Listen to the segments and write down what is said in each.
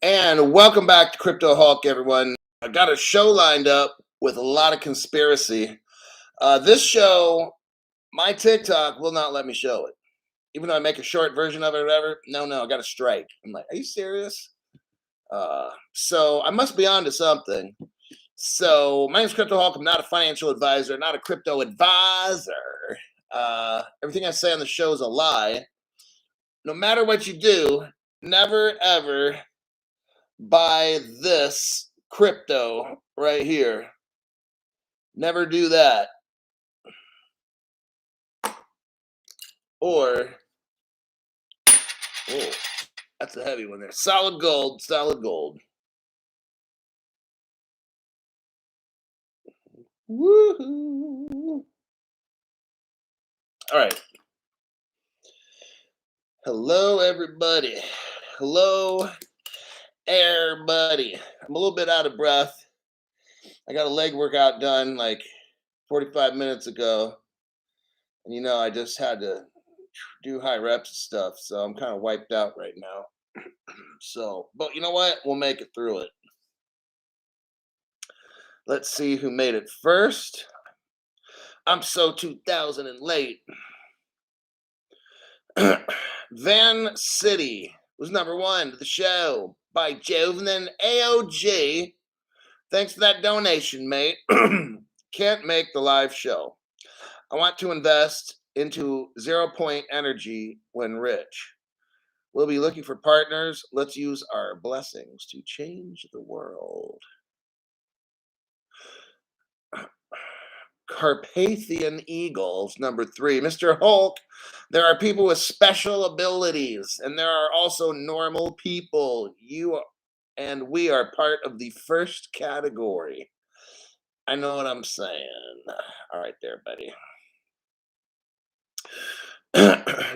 And welcome back to Crypto Hawk, everyone. I got a show lined up with a lot of conspiracy. This show, my TikTok will not let me show it. Even though I make a short version of it or whatever, no, I got a strike. I'm like, are you serious? So I must be on to something. So my name's Crypto Hawk. I'm not a financial advisor, not a crypto advisor. Everything I say on the show is a lie. No matter what you do, never ever buy this crypto right here. Never do that. Or, oh, that's a heavy one there. Solid gold, solid gold. Woohoo! All right. Hello, everybody. Hello, everybody. I'm a little bit out of breath. I got a leg workout done like 45 minutes ago. And I just had to do high reps and stuff. So I'm kind of wiped out right now. So, but you know what? We'll make it through it. Let's see who made it first. I'm so 2000 and late. Van City was number one to the show by Jovenin AOG. Thanks for that donation, mate. Can't make the live show. I want to invest into 0 Point Energy when rich. We'll be looking for partners. Let's use our blessings to change the world. Carpathian Eagles, number 3. Mr. Hulk, there are people with special abilities, and there are also normal people. You and we are part of the first category. I know what I'm saying. All right there, buddy.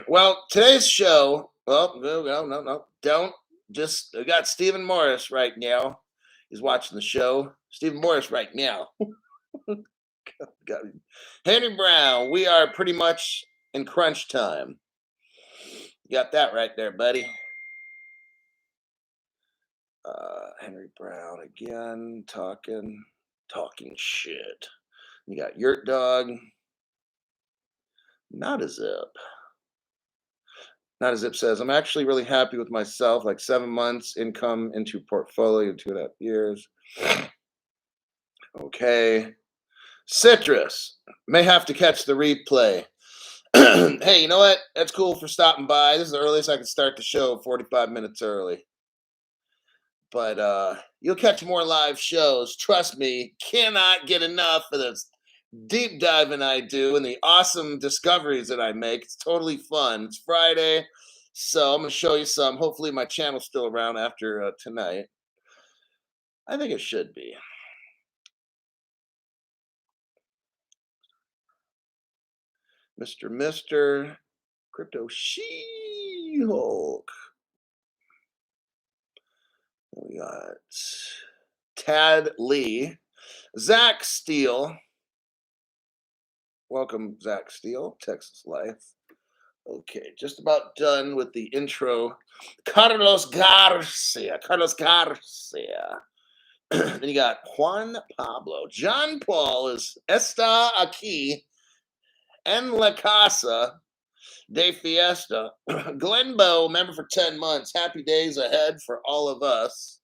Well, today's show, no. Don't just, I got Stephen Morris right now. He's watching the show. Stephen Morris right now. Henry Brown, we are pretty much in crunch time. You got that right there, buddy. Henry Brown again, talking shit. You got Yurt Dog. Not a Zip. Not a Zip says, I'm actually really happy with myself, like 7 months income into portfolio, 2.5 years. Okay. Citrus, may have to catch the replay. Hey, you know what? That's cool for stopping by. This is the earliest I can start the show, 45 minutes early. But you'll catch more live shows. Trust me, cannot get enough of this deep diving I do and the awesome discoveries that I make. It's totally fun. It's Friday, so I'm going to show you some. Hopefully my channel's still around after tonight. I think it should be. Mr. Crypto She-Hulk. We got Tad Lee. Zach Steele. Welcome, Zach Steele, Texas Life. Okay, just about done with the intro. Carlos Garcia. Then you got Juan Pablo. John Paul is Está aquí en la casa de fiesta. Glenbow, member for 10 months. Happy days ahead for all of us.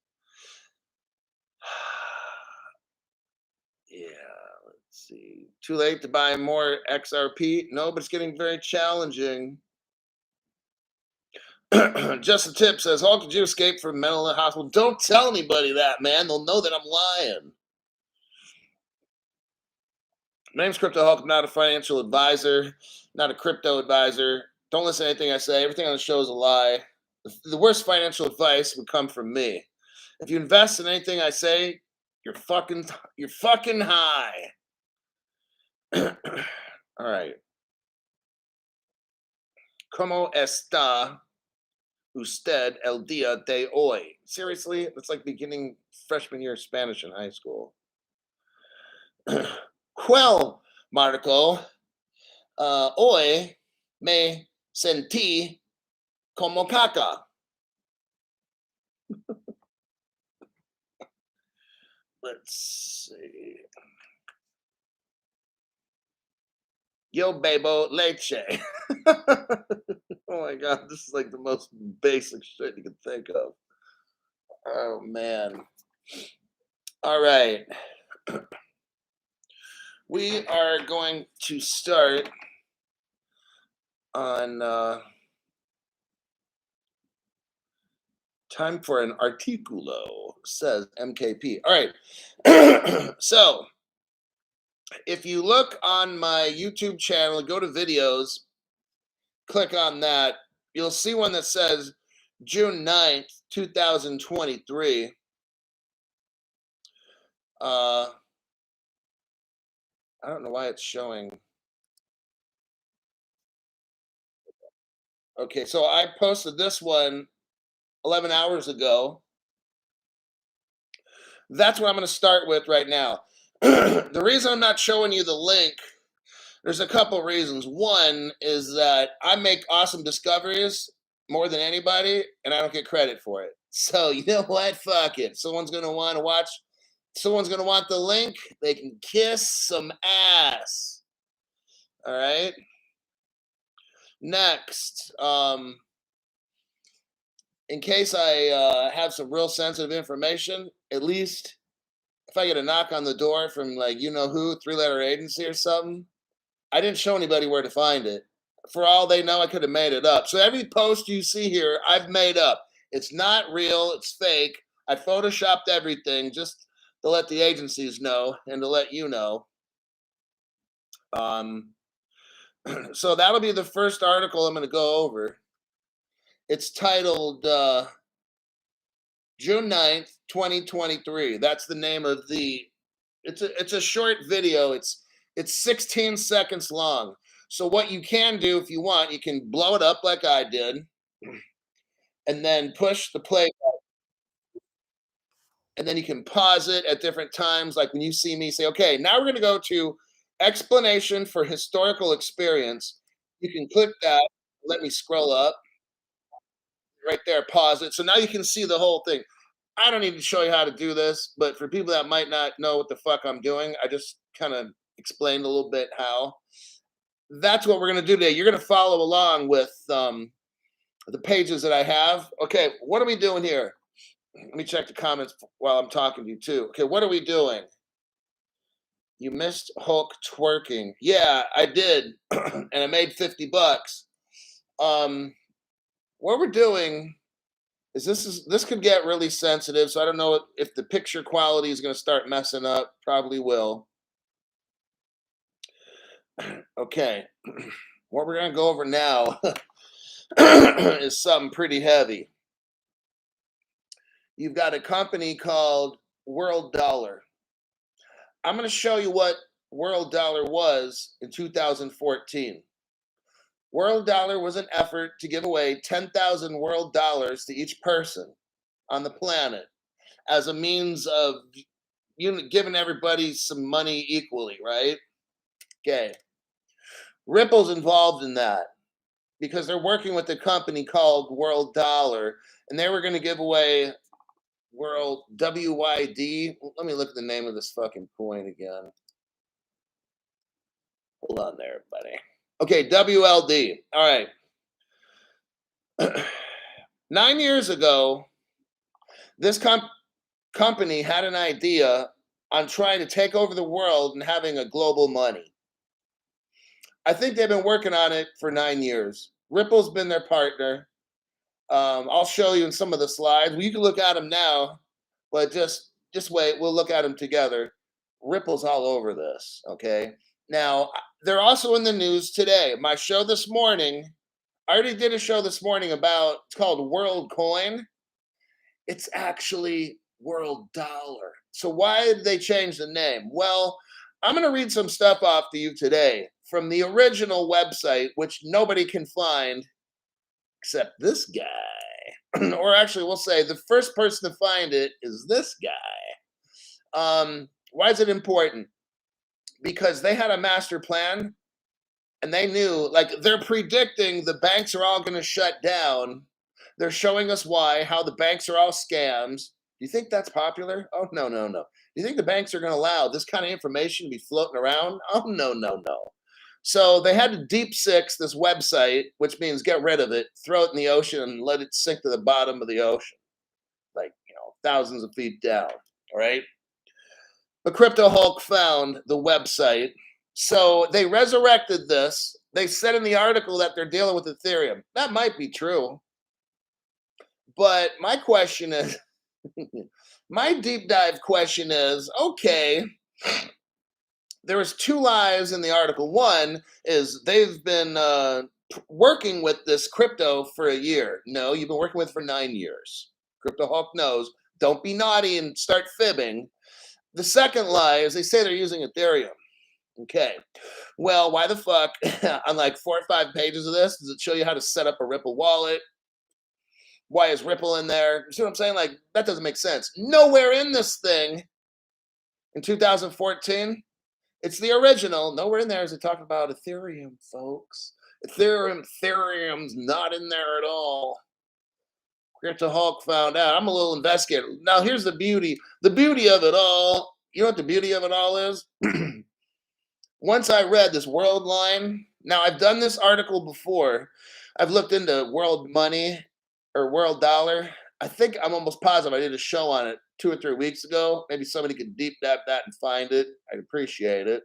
Yeah, let's see. Too late to buy more XRP? No, but it's getting very challenging. Just a tip says, Hulk, did you escape from mental hospital? Don't tell anybody that, man. They'll know that I'm lying. My name's Crypto Hulk. I'm not a financial advisor, not a crypto advisor. Don't listen to anything I say. Everything on the show is a lie. The worst financial advice would come from me. If you invest in anything I say, you're fucking high. All right. ¿Cómo está usted el día de hoy? Seriously? It's like beginning freshman year Spanish in high school. Well, Marco, hoy me sentí como caca. Let's see. Yo, bebo, leche. Oh my god, this is like the most basic shit you can think of. Oh man. All right. We are going to start on time for an articulo, says MKP. All right. So, if you look on my YouTube channel, go to videos, click on that, you'll see one that says June 9th, 2023. I don't know why it's showing. Okay, so I posted this one 11 hours ago. That's what I'm going to start with right now. The reason I'm not showing you the link, there's a couple reasons. One is that I make awesome discoveries more than anybody, and I don't get credit for it. So, you know what? Fuck it. Someone's going to want to watch, someone's going to want the link. They can kiss some ass. All right. Next, in case I have some real sensitive information, at least if I get a knock on the door from like you know who, 3-letter agency or something, I didn't show anybody where to find it. For all they know, I could have made it up. So every post you see here, I've made up. It's not real. It's fake. I photoshopped everything just to let the agencies know and to let you know. Um, so that'll be the first article I'm going to go over. It's titled June 9th, 2023. That's the name of the it's a short video. It's 16 seconds long. So what you can do if you want, you can blow it up like I did and then push the play and then you can pause it at different times like when you see me say, "Okay, now we're going to go to explanation for historical experience." You can click that, let me scroll up right there, pause it. So now you can see the whole thing. I don't need to show you how to do this, but for people that might not know what the fuck I'm doing, I just kind of explained a little bit how. That's what we're going to do today. You're going to follow along with the pages that I have. Okay, what are we doing here? Let me check the comments while I'm talking to you too. Okay, what are we doing? You missed Hulk twerking. Yeah, I did, and I made $50. What we're doing is this could get really sensitive, so I don't know if the picture quality is going to start messing up. Probably will. Okay, what we're going to go over now is something pretty heavy. You've got a company called World Dollar. I'm going to show you what World Dollar was in 2014. World Dollar was an effort to give away 10,000 world dollars to each person on the planet as a means of giving everybody some money equally, right? Okay. Ripple's involved in that because they're working with a company called World Dollar, and they were going to give away World WYD. Let me look at the name of this fucking coin again. Hold on there, buddy. Okay, WLD. All right. 9 years ago, this company had an idea on trying to take over the world and having a global money. I think they've been working on it for 9 years. Ripple's been their partner. I'll show you in some of the slides. You can look at them now, but just wait. We'll look at them together. Ripple's all over this. Okay. Now they're also in the news today. My show this morning. I already did a show this morning about. It's called World Coin. It's actually World Dollar. So why did they change the name? Well, I'm going to read some stuff off to you today from the original website, which nobody can find except this guy. Or actually, we'll say the first person to find it is this guy. Why is it important? Because they had a master plan and they knew, like, they're predicting the banks are all going to shut down. They're showing us why, how the banks are all scams. Do you think that's popular? Oh, no, no, no. Do you think the banks are going to allow this kind of information to be floating around? Oh, no, no, no. So they had to deep six this website, which means get rid of it, throw it in the ocean, and let it sink to the bottom of the ocean, like, thousands of feet down. All right. But Crypto Hulk found the website. So they resurrected this. They said in the article that they're dealing with Ethereum. That might be true. But my question is my deep dive question is, okay, there was two lies in the article. One is they've been working with this crypto for a year. No, you've been working with it for 9 years. Crypto Hulk knows. Don't be naughty and start fibbing. The second lie is they say they're using Ethereum. Okay. Well, why the fuck on like 4 or 5 pages of this does it show you how to set up a Ripple wallet? Why is Ripple in there? You see what I'm saying? Like, that doesn't make sense. Nowhere in this thing in 2014. It's the original. Nowhere in there is it talking about Ethereum, folks. Ethereum's not in there at all. Crypto Hulk found out. I'm a little investigator. Now, here's the beauty. The beauty of it all. You know what the beauty of it all is? Once I read this world line, now I've done this article before. I've looked into world money or world dollar. I think I'm almost positive I did a show on it 2 or 3 weeks ago. Maybe somebody could deep dive that and find it. I'd appreciate it.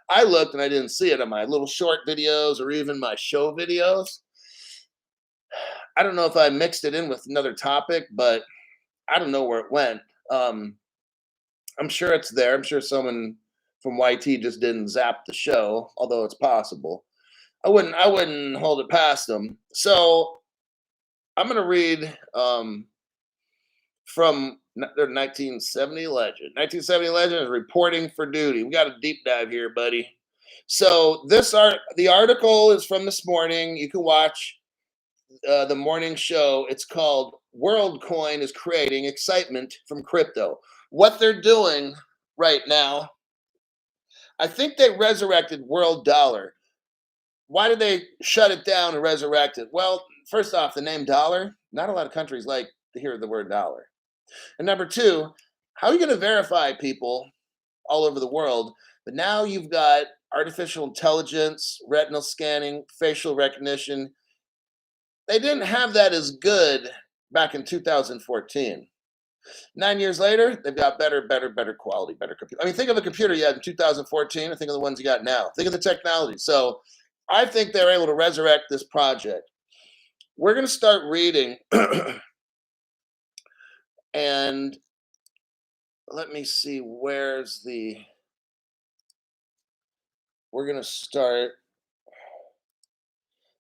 I looked and I didn't see it on my little short videos or even my show videos. I don't know if I mixed it in with another topic, but I don't know where it went. I'm sure it's there. I'm sure someone from YT just didn't zap the show, although it's possible. I wouldn't hold it past them. So I'm gonna read from their 1970 legend. 1970 legend is reporting for duty. We got a deep dive here, buddy. So the article is from this morning. You can watch the morning show. It's called "WorldCoin is Creating Excitement from Crypto." What they're doing right now, I think they resurrected World Dollar. Why did they shut it down and resurrect it? Well, first off, the name dollar, not a lot of countries like to hear the word dollar. And number two, how are you going to verify people all over the world? But now you've got artificial intelligence, retinal scanning, facial recognition. They didn't have that as good back in 2014. 9 years later, they've got better quality, better computer. I mean, think of a computer you had in 2014 and think of the ones you got now. Think of the technology. So I think they're able to resurrect this project. We're going to start reading. And let me see, we're going to start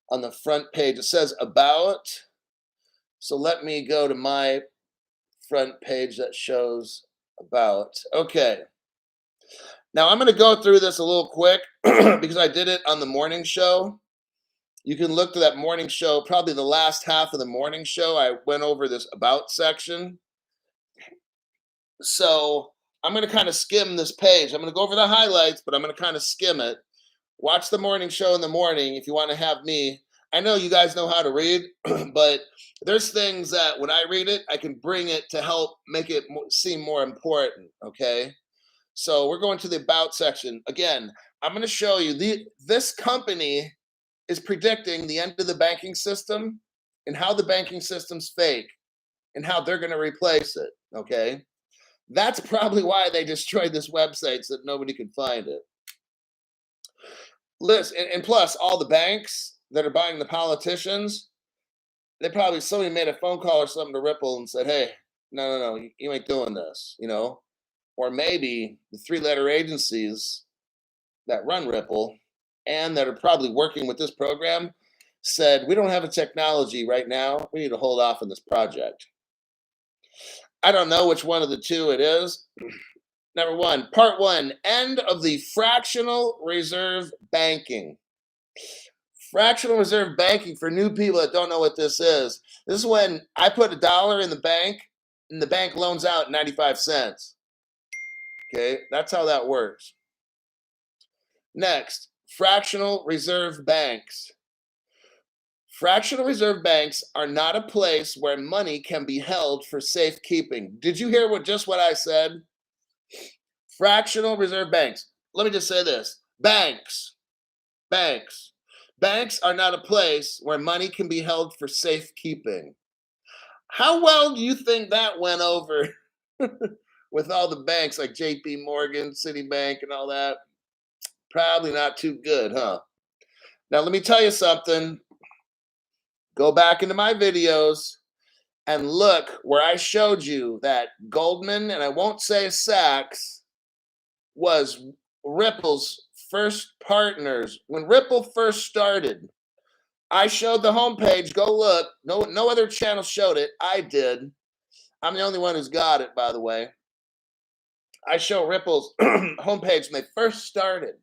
on the front page. It says about. So let me go to my front page that shows about. Okay. Now I'm going to go through this a little quick because I did it on the morning show. You can look to that morning show, probably the last half of the morning show. I went over this about section. So I'm going to kind of skim this page. I'm going to go over the highlights, but I'm going to kind of skim it. Watch the morning show in the morning if you want to have me. I know you guys know how to read, but there's things that when I read it, I can bring it to help make it seem more important, okay? So we're going to the about section. Again, I'm going to show you this company is predicting the end of the banking system and how the banking system's fake and how they're going to replace it, okay? That's probably why they destroyed this website so that nobody could find it. Listen, and plus all the banks that are buying the politicians, somebody made a phone call or something to Ripple and said, hey, no, you ain't doing this, or maybe the 3-letter agencies that run Ripple and that are probably working with this program said, we don't have a technology right now. We need to hold off on this project. I don't know which one of the two it is. Number one, part one, end of the fractional reserve banking. Fractional reserve banking, for new people that don't know what this is when I put $1 in the bank and the bank loans out 95 cents. Okay, that's how that works. Next, fractional reserve banks. Fractional reserve banks are not a place where money can be held for safekeeping. Did you hear what I said? Fractional reserve banks. Let me just say this. Banks. Banks are not a place where money can be held for safekeeping. How well do you think that went over with all the banks like JP Morgan, Citibank, and all that? Probably not too good, huh? Now, let me tell you something. Go back into my videos and look where I showed you that Goldman, and I won't say Sachs, was Ripple's first partners. When Ripple first started, I showed the homepage. Go look. No other channel showed it. I did. I'm the only one who's got it, by the way. I show Ripple's homepage when they first started.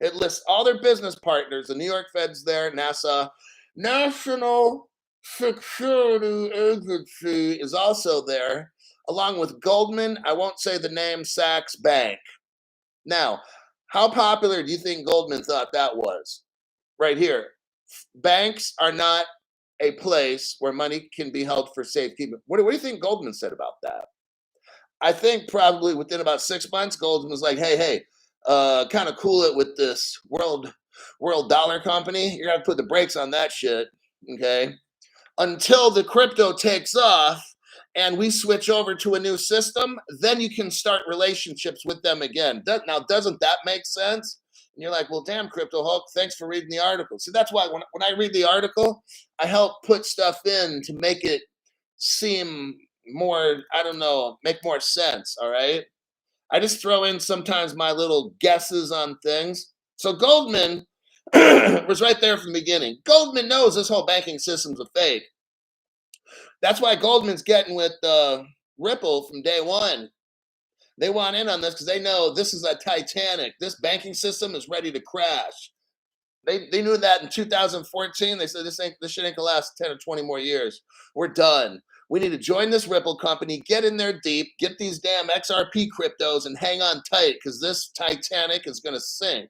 It lists all their business partners. The New York Fed's there, NASA, National Security Agency is also there, along with Goldman. I won't say the name, Sachs Bank. Now, how popular do you think Goldman thought that was? Right here. Banks are not a place where money can be held for safekeeping. What do you think Goldman said about that? I think probably within about 6 months, Goldman was like, hey, kind of cool it with this world dollar company. You're gonna put the brakes on that shit, okay? Until the crypto takes off and we switch over to a new system, then you can start relationships with them again. Now, doesn't that make sense? And you're like, well, damn, Crypto Hulk, thanks for reading the article. See, that's why when I read the article, I help put stuff in to make it seem more, I don't know, make more sense, all right? I just throw in sometimes my little guesses on things. So Goldman was right there from the beginning. Goldman knows this whole banking system's a fake. That's why Goldman's getting with Ripple from day one. They want in on this because they know this is a Titanic. This banking system is ready to crash. They knew that in 2014. They said this shit ain't gonna last 10 or 20 more years. We're done. We need to join this Ripple company, get in there deep, get these damn XRP cryptos, and hang on tight because this Titanic is gonna sink.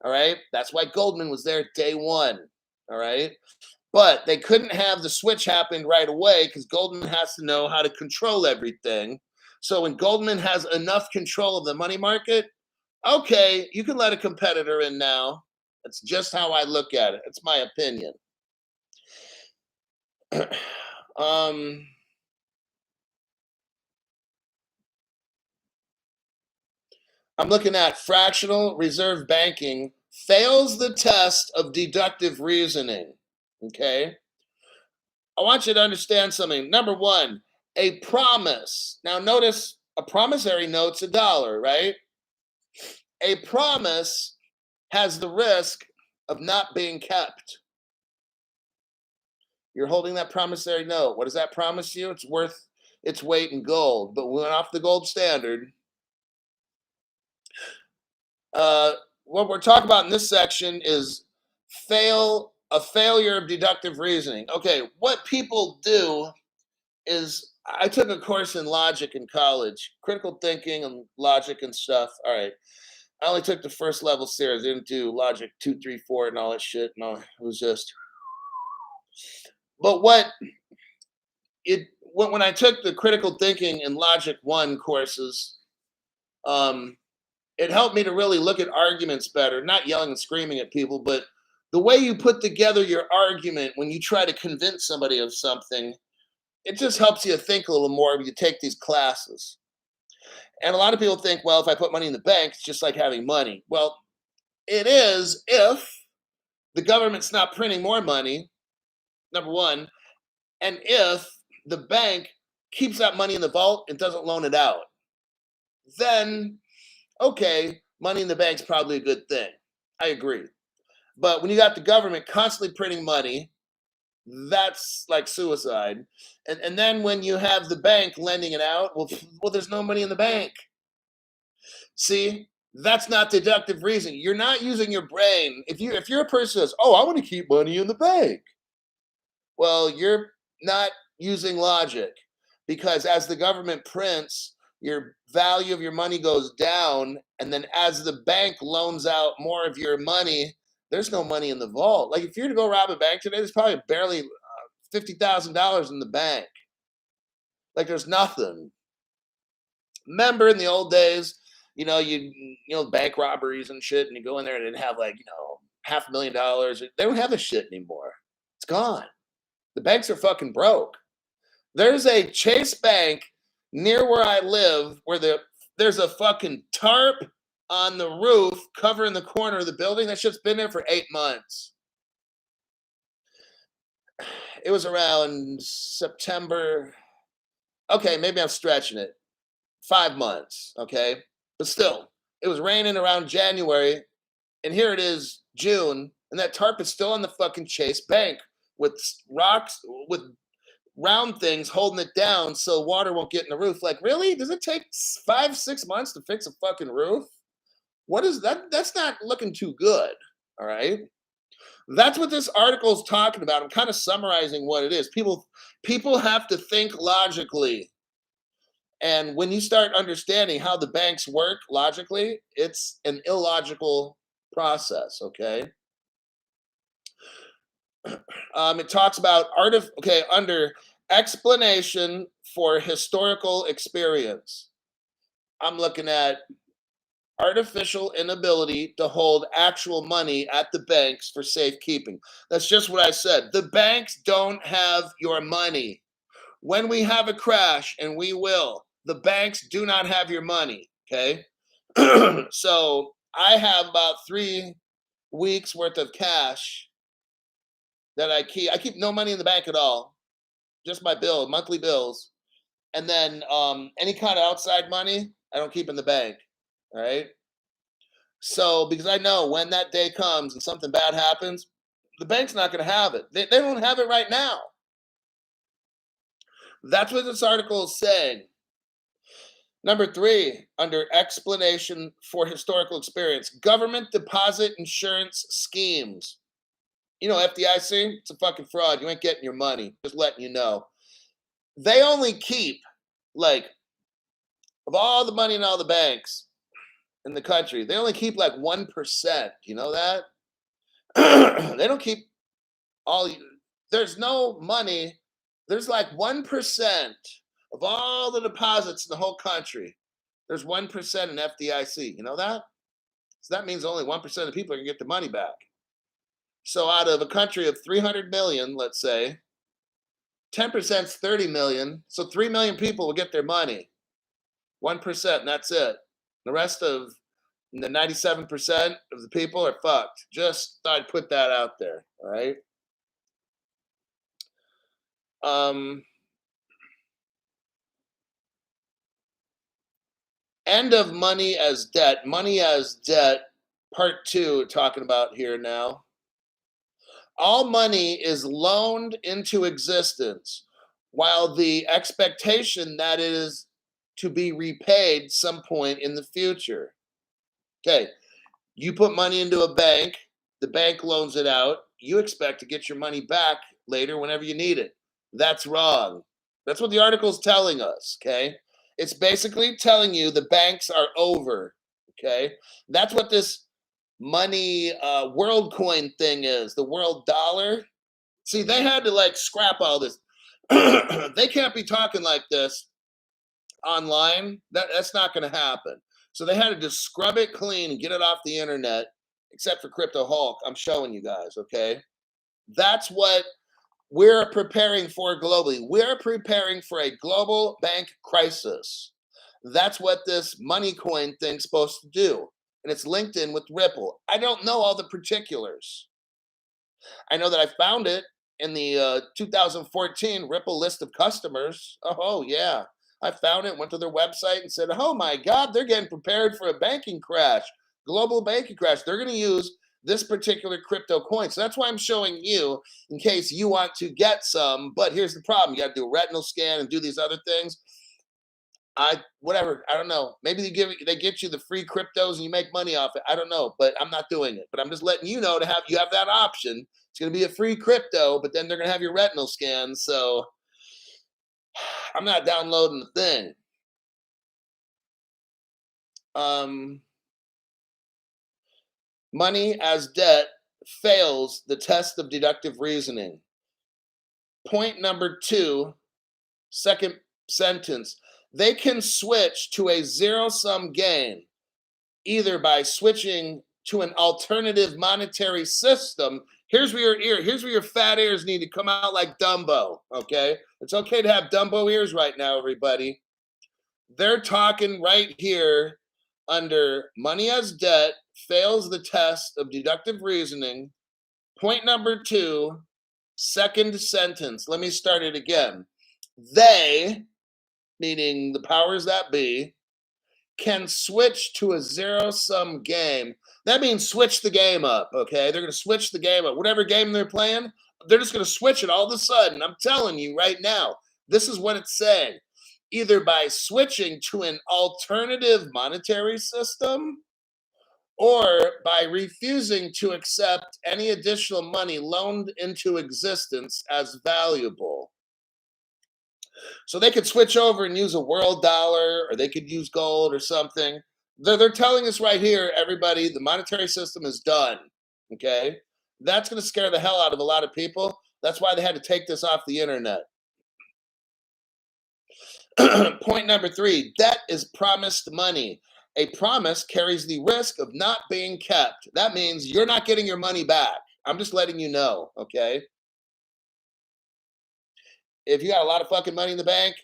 All right. That's why Goldman was there day one. All right. But they couldn't have the switch happen right away because Goldman has to know how to control everything. So when Goldman has enough control of the money market, okay, you can let a competitor in now. That's just how I look at it. It's my opinion. I'm looking at fractional reserve banking fails the test of deductive reasoning. Okay. I want you to understand something. Number one, a promise. Now, notice a promissory note's $1, right? A promise has the risk of not being kept. You're holding that promissory note. What does that promise you? It's worth its weight in gold. But we went off the gold standard. What we're talking about in this section is a failure of deductive reasoning. Okay, what people do is I took a course in logic in college, critical thinking and logic and stuff. All right. I only took the first level series. I didn't do logic 2, 3, 4 and all that shit. No, it was just. But when I took the critical thinking and logic 1 courses, it helped me to really look at arguments better, not yelling and screaming at people, but the way you put together your argument when you try to convince somebody of something, it just helps you think a little more when you take these classes. And a lot of people think, well, if I put money in the bank, it's just like having money. Well, it is if the government's not printing more money, number one, and if the bank keeps that money in the vault and doesn't loan it out. Then, okay, money in the bank's probably a good thing. I agree. But when you got the government constantly printing money, that's like suicide. And then when you have the bank lending it out, well, there's no money in the bank. See, that's not deductive reasoning. You're not using your brain. If you're a person who says, "Oh, I want to keep money in the bank," well, you're not using logic because as the government prints, your value of your money goes down, and then as the bank loans out more of your money, there's no money in the vault. Like if you're to go rob a bank today, there's probably barely $50,000 in the bank. Like there's nothing. Remember in the old days, bank robberies and shit, and you go in there and it'd have like, $500,000. They don't have a shit anymore. It's gone. The banks are fucking broke. There's a Chase Bank near where I live where there's a fucking tarp on the roof covering the corner of the building. That shit's been there for 8 months. It was around September. Okay, maybe I'm stretching it. 5 months, okay? But still, it was raining around January, and here it is, June, and that tarp is still on the fucking Chase Bank with rocks, with round things holding it down so water won't get in the roof. Like, really? Does it take 5, 6 months to fix a fucking roof? What is that? That's not looking too good, all right? That's what this article is talking about. I'm kind of summarizing what it is. People have to think logically. And when you start understanding how the banks work logically, it's an illogical process, okay? It talks about under explanation for historical experience. I'm looking at artificial inability to hold actual money at the banks for safekeeping. That's just what I said. The banks don't have your money. When we have a crash, and we will, the banks do not have your money, okay? So I have about 3 weeks worth of cash that I keep. I keep no money in the bank at all, just my monthly bills. And then any kind of outside money, I don't keep in the bank, all right? So because I know when that day comes and something bad happens, the bank's not going to have it. They don't have it right now. That's what this article is saying. Number 3, under explanation for historical experience, government deposit insurance schemes. FDIC, it's a fucking fraud. You ain't getting your money. Just letting you know. They only keep, like, of all the money in all the banks in the country, they only keep like 1%. You know that? They don't keep all. There's no money. There's like 1% of all the deposits in the whole country. There's 1% in FDIC. You know that? So that means only 1% of people are gonna get the money back. So out of a country of 300 million, let's say, 10% is 30 million. So 3 million people will get their money. 1%, and that's it. The rest of the 97% of the people are fucked. Just thought I'd put that out there. All right. End of money as debt. Money as debt, part 2, talking about here now. All money is loaned into existence, while the expectation that it is to be repaid some point in the future. Okay, you put money into a bank, the bank loans it out, you expect to get your money back later whenever you need it. That's wrong. That's what the article's telling us, okay? It's basically telling you the banks are over, okay? That's what this money world coin thing is, the world dollar. See, they had to like scrap all this. They can't be talking like this online. That's not going to happen. So they had to just scrub it clean and get it off the internet, except for Crypto Hulk. I'm showing you guys, okay? That's what we're preparing for globally. We're preparing for a global bank crisis. That's what this money coin thing's supposed to do. And it's linked in with Ripple. I don't know all the particulars. I know that I found it in the 2014 Ripple list of customers. Oh, yeah. I found it, went to their website and said, oh my God, they're getting prepared for a banking crash, global banking crash. They're going to use this particular crypto coin. So that's why I'm showing you in case you want to get some. But here's the problem. You got to do a retinal scan and do these other things. Whatever. I don't know. Maybe they get you the free cryptos and you make money off it. I don't know, but I'm not doing it. But I'm just letting you know you have that option. It's going to be a free crypto, but then they're going to have your retinal scan. So I'm not downloading the thing. Money as debt, fails the test of deductive reasoning. Point number two, second sentence, they can switch to a zero-sum game either by switching to an alternative monetary system. Here's where your fat ears need to come out like Dumbo, okay? It's okay to have Dumbo ears right now, everybody. They're talking right here under money as debt fails the test of deductive reasoning. Point number two, second sentence. Let me start it again. They, meaning the powers that be, can switch to a zero-sum game. That means switch the game up, okay? They're going to switch the game up. Whatever game they're playing, they're just going to switch it all of a sudden. I'm telling you right now, this is what it's saying. Either by switching to an alternative monetary system or by refusing to accept any additional money loaned into existence as valuable. So they could switch over and use a world dollar, or they could use gold or something. They're telling us right here, everybody, the monetary system is done. Okay? That's going to scare the hell out of a lot of people. That's why they had to take this off the internet. Point number three, debt is promised money. A promise carries the risk of not being kept. That means you're not getting your money back. I'm just letting you know, okay? If you got a lot of fucking money in the bank,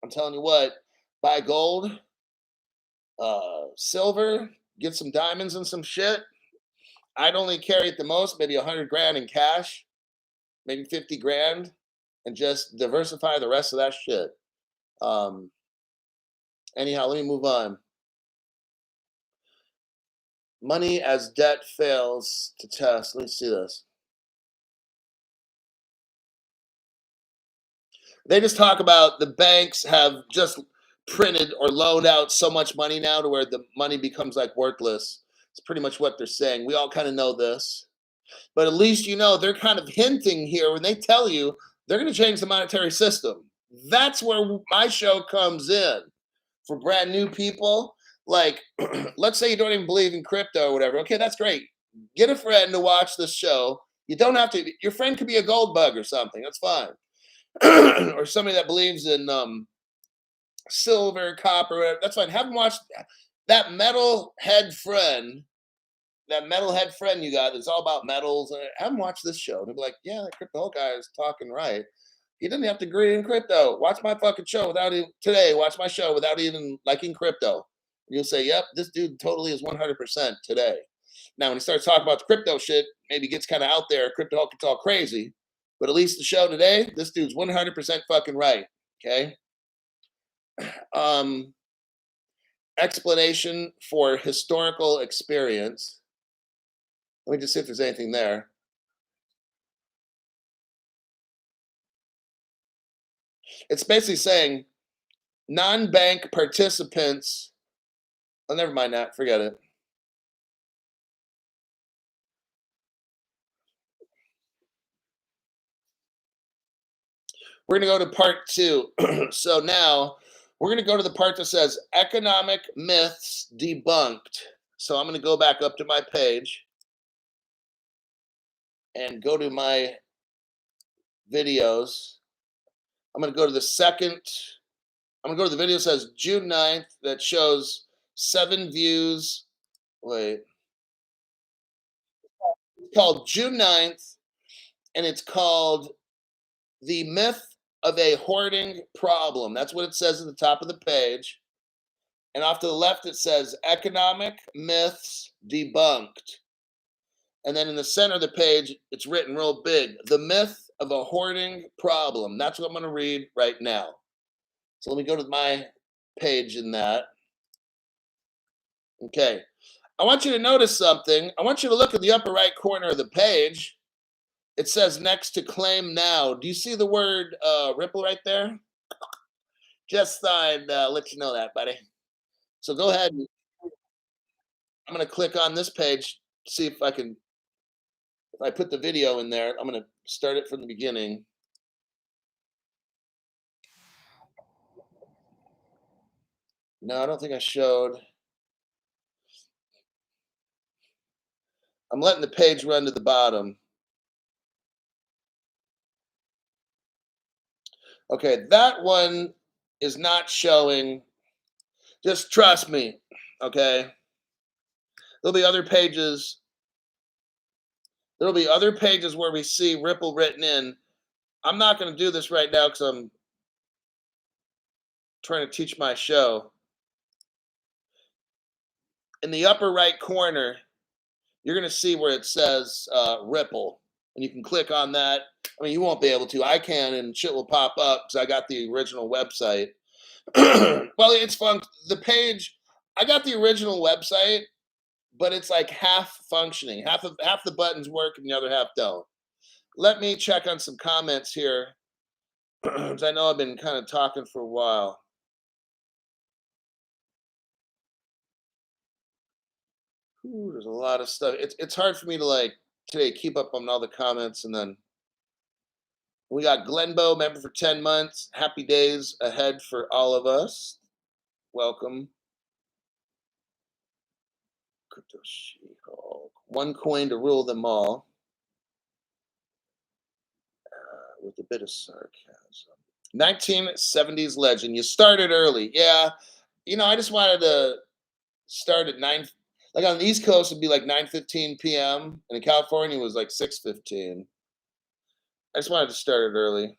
I'm telling you what, buy gold, silver, get some diamonds and some shit. I'd only carry at the most maybe 100 grand in cash, maybe 50 grand, and just diversify the rest of that shit. Um, Anyhow, let me move on. Money as debt fails to test. Let me see this. They just talk about the banks have just printed or loaned out so much money now to where the money becomes like worthless. It's pretty much what they're saying. We all kind of know this. But at least you know they're kind of hinting here when they tell you they're going to change the monetary system. That's where my show comes in for brand new people. Like, let's say you don't even believe in crypto or whatever. Okay, that's great. Get a friend to watch this show. You don't have to. Your friend could be a gold bug or something. That's fine. Or somebody that believes in silver, copper. That's fine. Have them watch that metal head friend. That metalhead friend you got that's all about metals, and have them watch this show. They'll be like, yeah, that crypto guy is talking right. He doesn't have to agree in crypto. Watch my fucking show without even today. Watch my show without even liking crypto. You'll say, yep, this dude totally is 100% today. Now, when he starts talking about the crypto shit, maybe gets kind of out there, crypto gets all crazy. But at least the show today, this dude's 100% fucking right. Okay. Um, Explanation for historical experience. Let me just see if there's anything there. It's basically saying non-bank participants. Oh, never mind that. Forget it. We're going to go to part two. So now we're going to go to the part that says economic myths debunked. So I'm going to go back up to my page and go to my videos. I'm going to go to the second. I'm going to go to the video that says June 9th that shows 7 views. Wait. It's called June 9th, and it's called The Myth of a Hoarding Problem. That's what it says at the top of the page. And off to the left, it says Economic Myths Debunked. And then in the center of the page, it's written real big, The Myth of a Hoarding Problem. That's what I'm going to read right now. So let me go to my page in that. Okay. I want you to notice something. I want you to look at the upper right corner of the page. It says next to claim now. Do you see the word Ripple right there? Just thought I'd let you know that, buddy. So go ahead. I'm going to click on this page, see if I can, if I put the video in there, I'm going to start it from the beginning. No, I don't think I showed. I'm letting the page run to the bottom. Okay, that one is not showing. Just trust me, okay? There'll be other pages. There'll be other pages where we see Ripple written in. I'm not going to do this right now because I'm trying to teach my show. In the upper right corner, you're going to see where it says Ripple. And you can click on that. I mean, you won't be able to. I can, and shit will pop up because I got the original website. Well, it's fun. The page, I got the original website, but it's like half functioning. Half the buttons work and the other half don't. Let me check on some comments here, because I know I've been kind of talking for a while. Ooh, there's a lot of stuff. It's hard for me to like today keep up on all the comments, and then we got Glenbow, member for 10 months. Happy days ahead for all of us. Welcome. Crypto She-Hulk. One coin to rule them all. With a bit of sarcasm. 1970s legend. You started early. Yeah. I just wanted to start at 9. Like on the East Coast, it'd be like 9:15 p.m. And in California, it was like 6:15. I just wanted to start it early.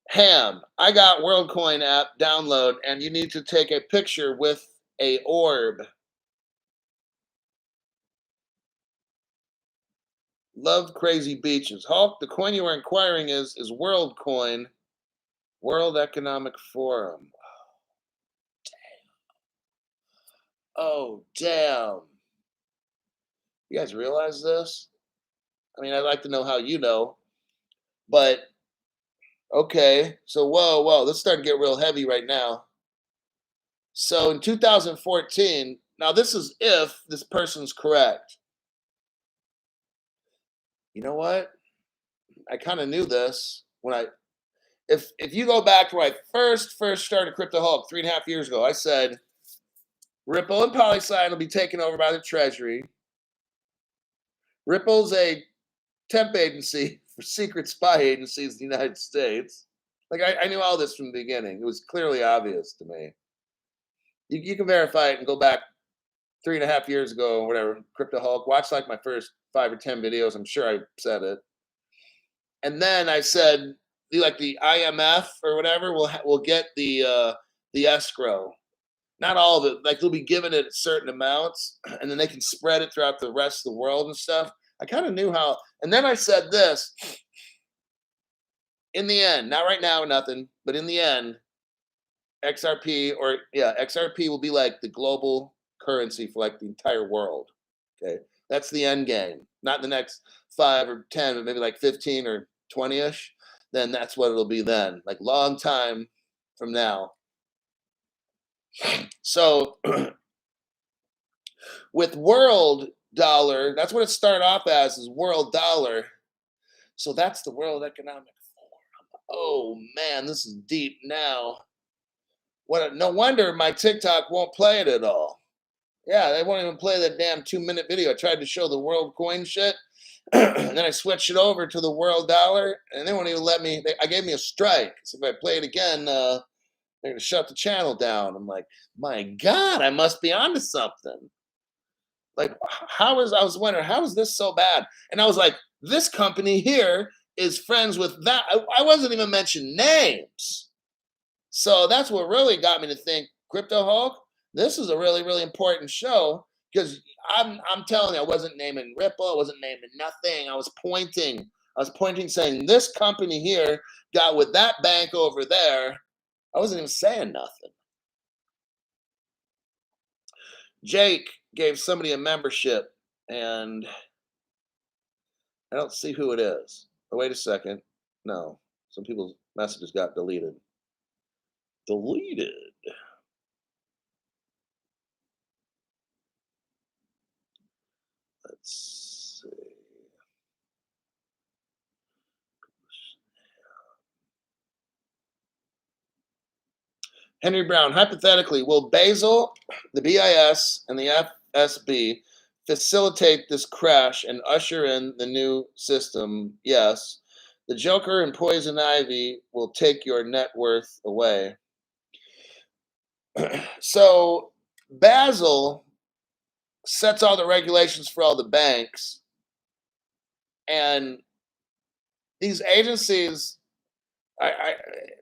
Ham, I got WorldCoin app download, and you need to take a picture with a orb. Love crazy beaches. Hulk, the coin you are inquiring is WorldCoin, World Economic Forum. Oh, damn. You guys realize this? I mean, I'd like to know how you know, but okay. So, whoa, this is starting to get real heavy right now. So, in 2014, now this is if this person's correct. You know what? I kind of knew this when if you go back to when I first started Crypto Hulk 3.5 years ago, I said Ripple and PolySign will be taken over by the Treasury. Ripple's a temp agency for secret spy agencies in the United States. Like I knew all this from the beginning. It was clearly obvious to me. You can verify it and go back 3.5 years ago or whatever, Crypto Hulk. Watch like my first 5 or 10 videos. I'm sure I said it. And then I said, like the IMF or whatever will get the escrow. Not all of it. Like they'll be given it certain amounts, and then they can spread it throughout the rest of the world and stuff. I kind of knew how. And then I said this. In the end, not right now, nothing, but in the end, XRP will be like the global currency for like the entire world. Okay, that's the end game. Not the next 5 or 10, but maybe like 15 or 20ish. Then that's what it'll be then. Like long time from now. So with world dollar, that's what it started off as, is world dollar. So that's the World Economic Forum. Oh man, this is deep now. No wonder my TikTok won't play it at all. Yeah, they won't even play that damn 2-minute video. I tried to show the world coin shit, and then I switched it over to the world dollar, and they won't even let me. I gave me a strike. So if I play it again, they're gonna shut the channel down. I'm like, my God, I must be onto something. Like, I was wondering, how is this so bad? And I was like, this company here is friends with that. I wasn't even mentioning names. So that's what really got me to think, Crypto Hulk, this is a really, really important show, because I'm telling you, I wasn't naming Ripple, I wasn't naming nothing. I was pointing, saying this company here got with that bank over there. I wasn't even saying nothing. Jake gave somebody a membership, and I don't see who it is. Oh, wait a second. No, some people's messages got deleted. Deleted. Let's see. Henry Brown, hypothetically, will Basil, the BIS, and the FSB facilitate this crash and usher in the new system. Yes, the Joker and Poison Ivy will take your net worth away. So Basel sets all the regulations for all the banks, and these agencies. I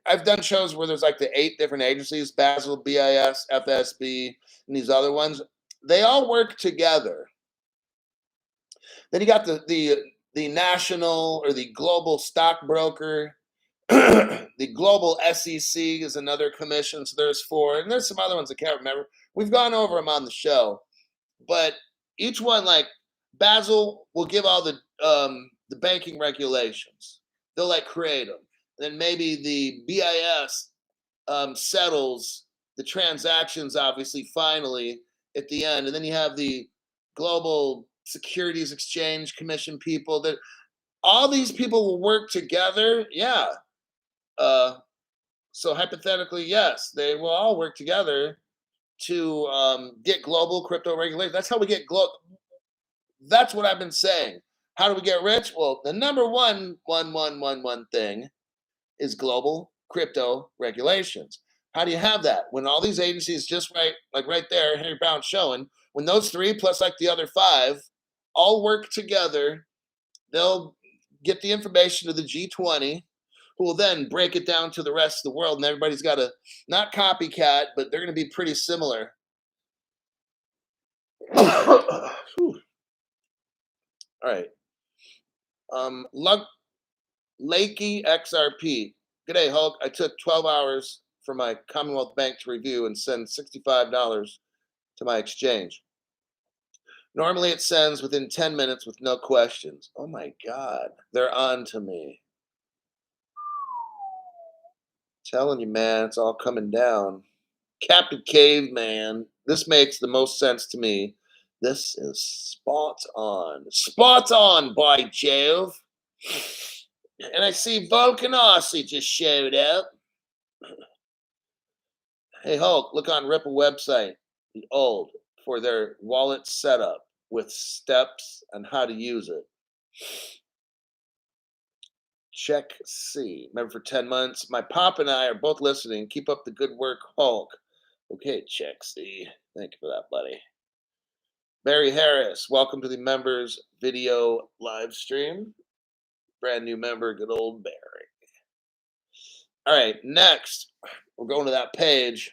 I've done shows where there's like the 8 different agencies: Basel, BIS, FSB, and these other ones. They all work together. Then you got the national or the global stockbroker. The global SEC is another commission. So there's 4, and there's some other ones I can't remember. We've gone over them on the show, but each one, like Basel, will give all the banking regulations. They'll like create them. Then maybe the BIS settles the transactions, obviously, finally at the end, and then you have the global Securities Exchange Commission people. That all these people will work together. Yeah. Uh, so hypothetically, yes, they will all work together to get global crypto regulation. That's how we get global. That's what I've been saying. How do we get rich? Well, the number one thing is global crypto regulations. How do you have that when all these agencies, just right, like right there, Henry Brown showing, when those 3 plus like the other 5 all work together, they'll get the information to the G20, who will then break it down to the rest of the world, and everybody's got to not copycat, but they're going to be pretty similar. All right. Lakey XRP. G'day, Hulk. I took 12 hours for my Commonwealth Bank to review and send $65 to my exchange. Normally it sends within 10 minutes with no questions. Oh my God. They're on to me. Telling you, man, it's all coming down. Captain Caveman. This makes the most sense to me. This is spot on. Spot on, by Jove. And I see Vulcan Aussie just showed up. Hey, Hulk, look on Ripple website, the old, for their wallet setup with steps on how to use it. Check C. Remember, for 10 months. My pop and I are both listening. Keep up the good work, Hulk. Okay, check C. Thank you for that, buddy. Barry Harris, welcome to the members video live stream. Brand new member, good old Barry. All right, next, we're going to that page.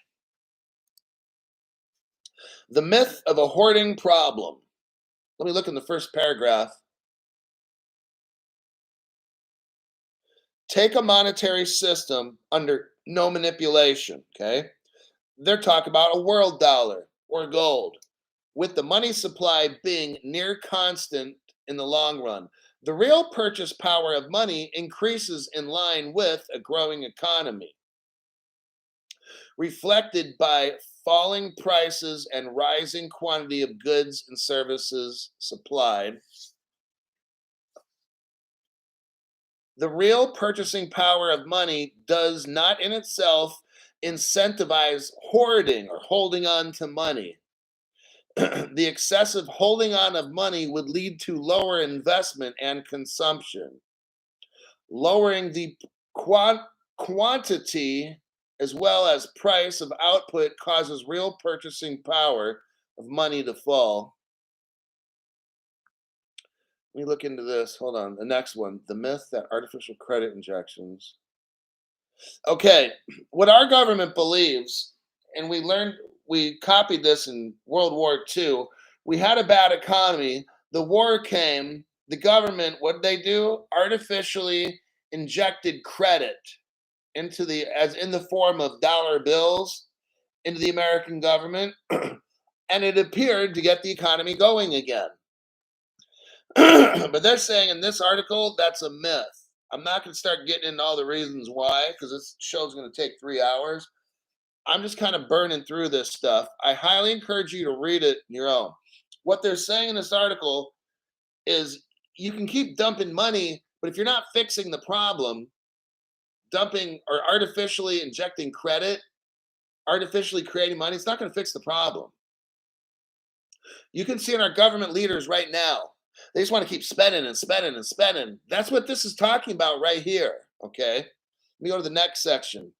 The myth of a hoarding problem. Let me look in the first paragraph. Take a monetary system under no manipulation, okay? They're talking about a world dollar or gold, with the money supply being near constant in the long run. The real purchase power of money increases in line with a growing economy, reflected by falling prices and rising quantity of goods and services supplied. The real purchasing power of money does not in itself incentivize hoarding or holding on to money. The excessive holding on of money would lead to lower investment and consumption. Lowering the quantity as well as price of output causes real purchasing power of money to fall. Let me look into this. Hold on. The next one, the myth that artificial credit injections. Okay, what our government believes, and we copied this in World War II. We had a bad economy. The war came. The government, what did they do? Artificially injected credit into as in the form of dollar bills into the American government, and it appeared to get the economy going again. But they're saying in this article that's a myth. I'm not going to start getting into all the reasons why, because this show's going to take 3 hours. I'm just kind of burning through this stuff. I highly encourage you to read it on your own. What they're saying in this article is you can keep dumping money, but if you're not fixing the problem, dumping or artificially injecting credit, artificially creating money, it's not going to fix the problem. You can see in our government leaders right now, they just want to keep spending and spending and spending. That's what this is talking about right here. Okay. Let me go to the next section.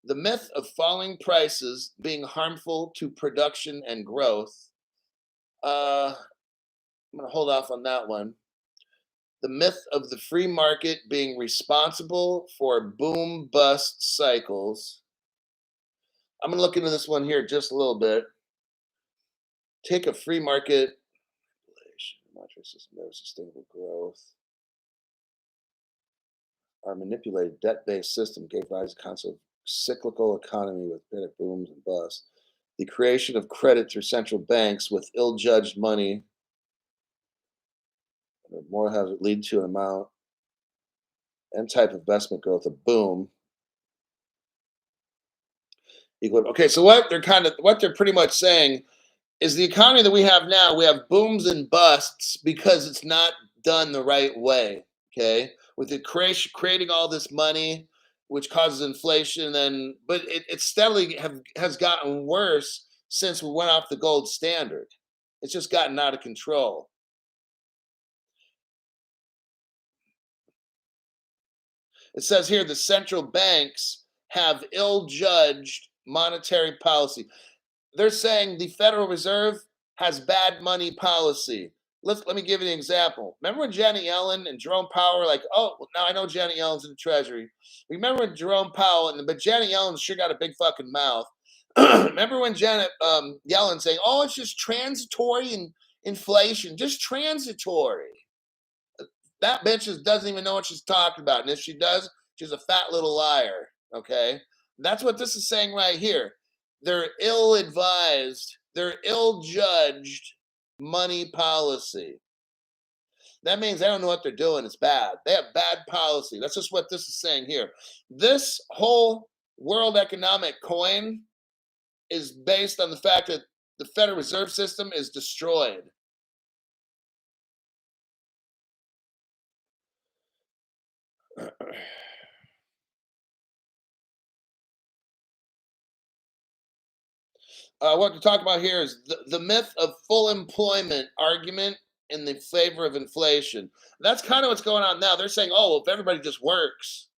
The myth of falling prices being harmful to production and growth. I'm going to hold off on that one. The myth of the free market being responsible for boom bust cycles. I'm going to look into this one here just a little bit. Take a free market monetary system, sustainable growth. Our manipulated debt-based system gave rise to the concept of cyclical economy with panic booms and busts. The creation of credit through central banks with ill-judged money more have it lead to an amount and type of investment growth, a boom. Okay, so what they're pretty much saying is the economy that we have now, we have booms and busts because it's not done the right way. Okay, with the creating all this money, which causes inflation, but it steadily has gotten worse since we went off the gold standard. It's just gotten out of control. It says here the central banks have ill-judged monetary policy. They're saying the Federal Reserve has bad money policy. Let me give you an example. Remember when Janet Yellen and Jerome Powell were like, oh, well, now I know Janet Yellen's in the Treasury. Remember when Jerome Powell, but Janet Yellen sure got a big fucking mouth. Remember when Janet Yellen saying, oh, it's just transitory and inflation, just transitory. That bitch doesn't even know what she's talking about. And if she does, she's a fat little liar. Okay? That's what this is saying right here. They're ill-advised, they're ill-judged money policy. That means they don't know what they're doing. It's bad. They have bad policy. That's just what this is saying here. This whole world economic coin is based on the fact that the Federal Reserve System is destroyed. What to talk about here is the myth of full employment argument in the favor of inflation. That's kind of what's going on now. They're saying, oh, if everybody just works,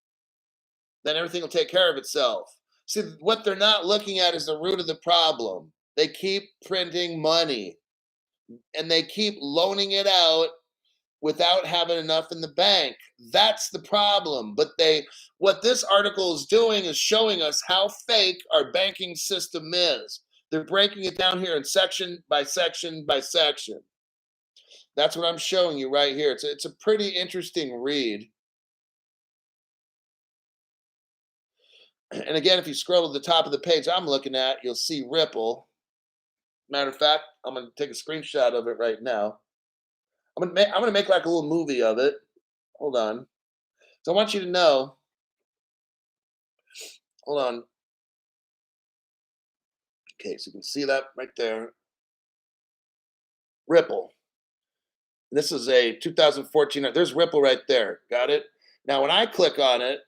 then everything will take care of itself. See, what they're not looking at is the root of the problem. They keep printing money and they keep loaning it out without having enough in the bank. That's the problem. But what this article is doing is showing us how fake our banking system is. They're breaking it down here in section by section by section. That's what I'm showing you right here. It's a pretty interesting read. And again, if you scroll to the top of the page I'm looking at, you'll see Ripple. Matter of fact, I'm going to take a screenshot of it right now. I'm going to make like a little movie of it. Hold on. So I want you to know. Hold on. Okay, so you can see that right there. Ripple. This is a 2014. There's Ripple right there. Got it? Now, when I click on it,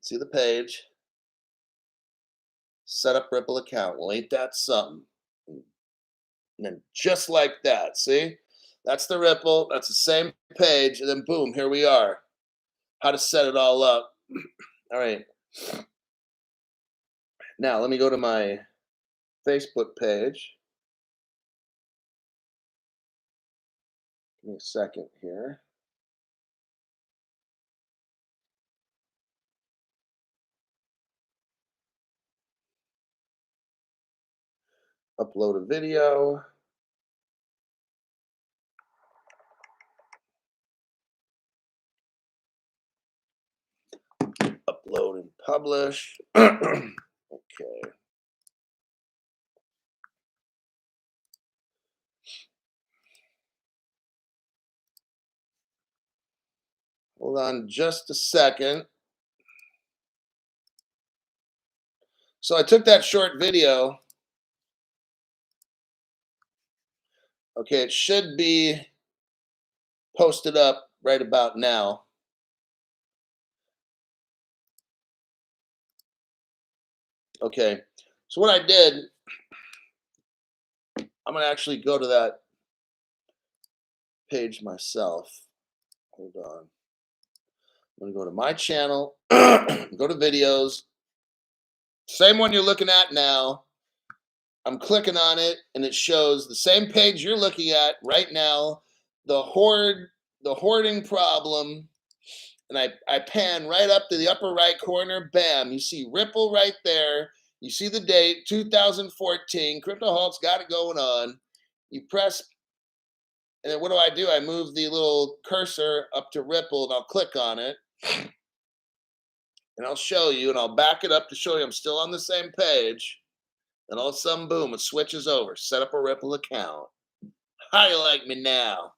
see the page. Set up Ripple account. Well, ain't that something? And then just like that, see? That's the Ripple. That's the same page. And then boom, here we are. How to set it all up. All right. Now, let me go to my Facebook page. Give me a second here. Upload a video. Upload and publish. Okay. Hold on just a second. So I took that short video. Okay, it should be posted up right about now. Okay, So what I did, I'm gonna actually go to that page myself. Hold on. I'm gonna go to my channel, go to videos, same one you're looking at now. I'm clicking on it and it shows the same page you're looking at right now, the hoarding problem. And I pan right up to the upper right corner, bam, you see Ripple right there. You see the date, 2014, Crypto Hulk's got it going on. You press, and then what do? I move the little cursor up to Ripple and I'll click on it. And I'll show you, and I'll back it up to show you I'm still on the same page. And all of a sudden, boom, it switches over. Set up a Ripple account. How you like me now?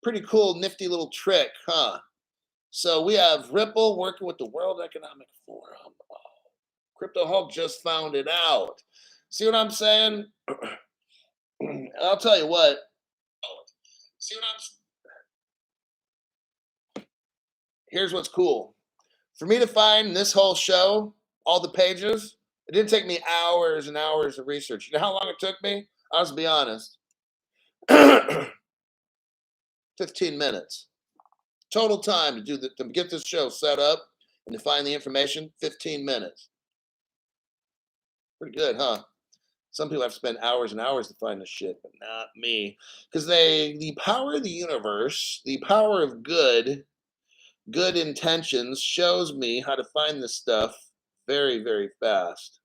Pretty cool, nifty little trick, huh? So we have Ripple working with the World Economic Forum. Oh, Crypto Hulk just found it out. See what I'm saying? I'll tell you what. See what I'm. Here's what's cool. For me to find this whole show, all the pages, it didn't take me hours and hours of research. You know how long it took me? I'll just be honest. 15 minutes. Total time to get this show set up and to find the information, 15 minutes. Pretty good, huh? Some people have to spend hours and hours to find this shit, but not me. Because the power of the universe, the power of good intentions shows me how to find this stuff very, very fast.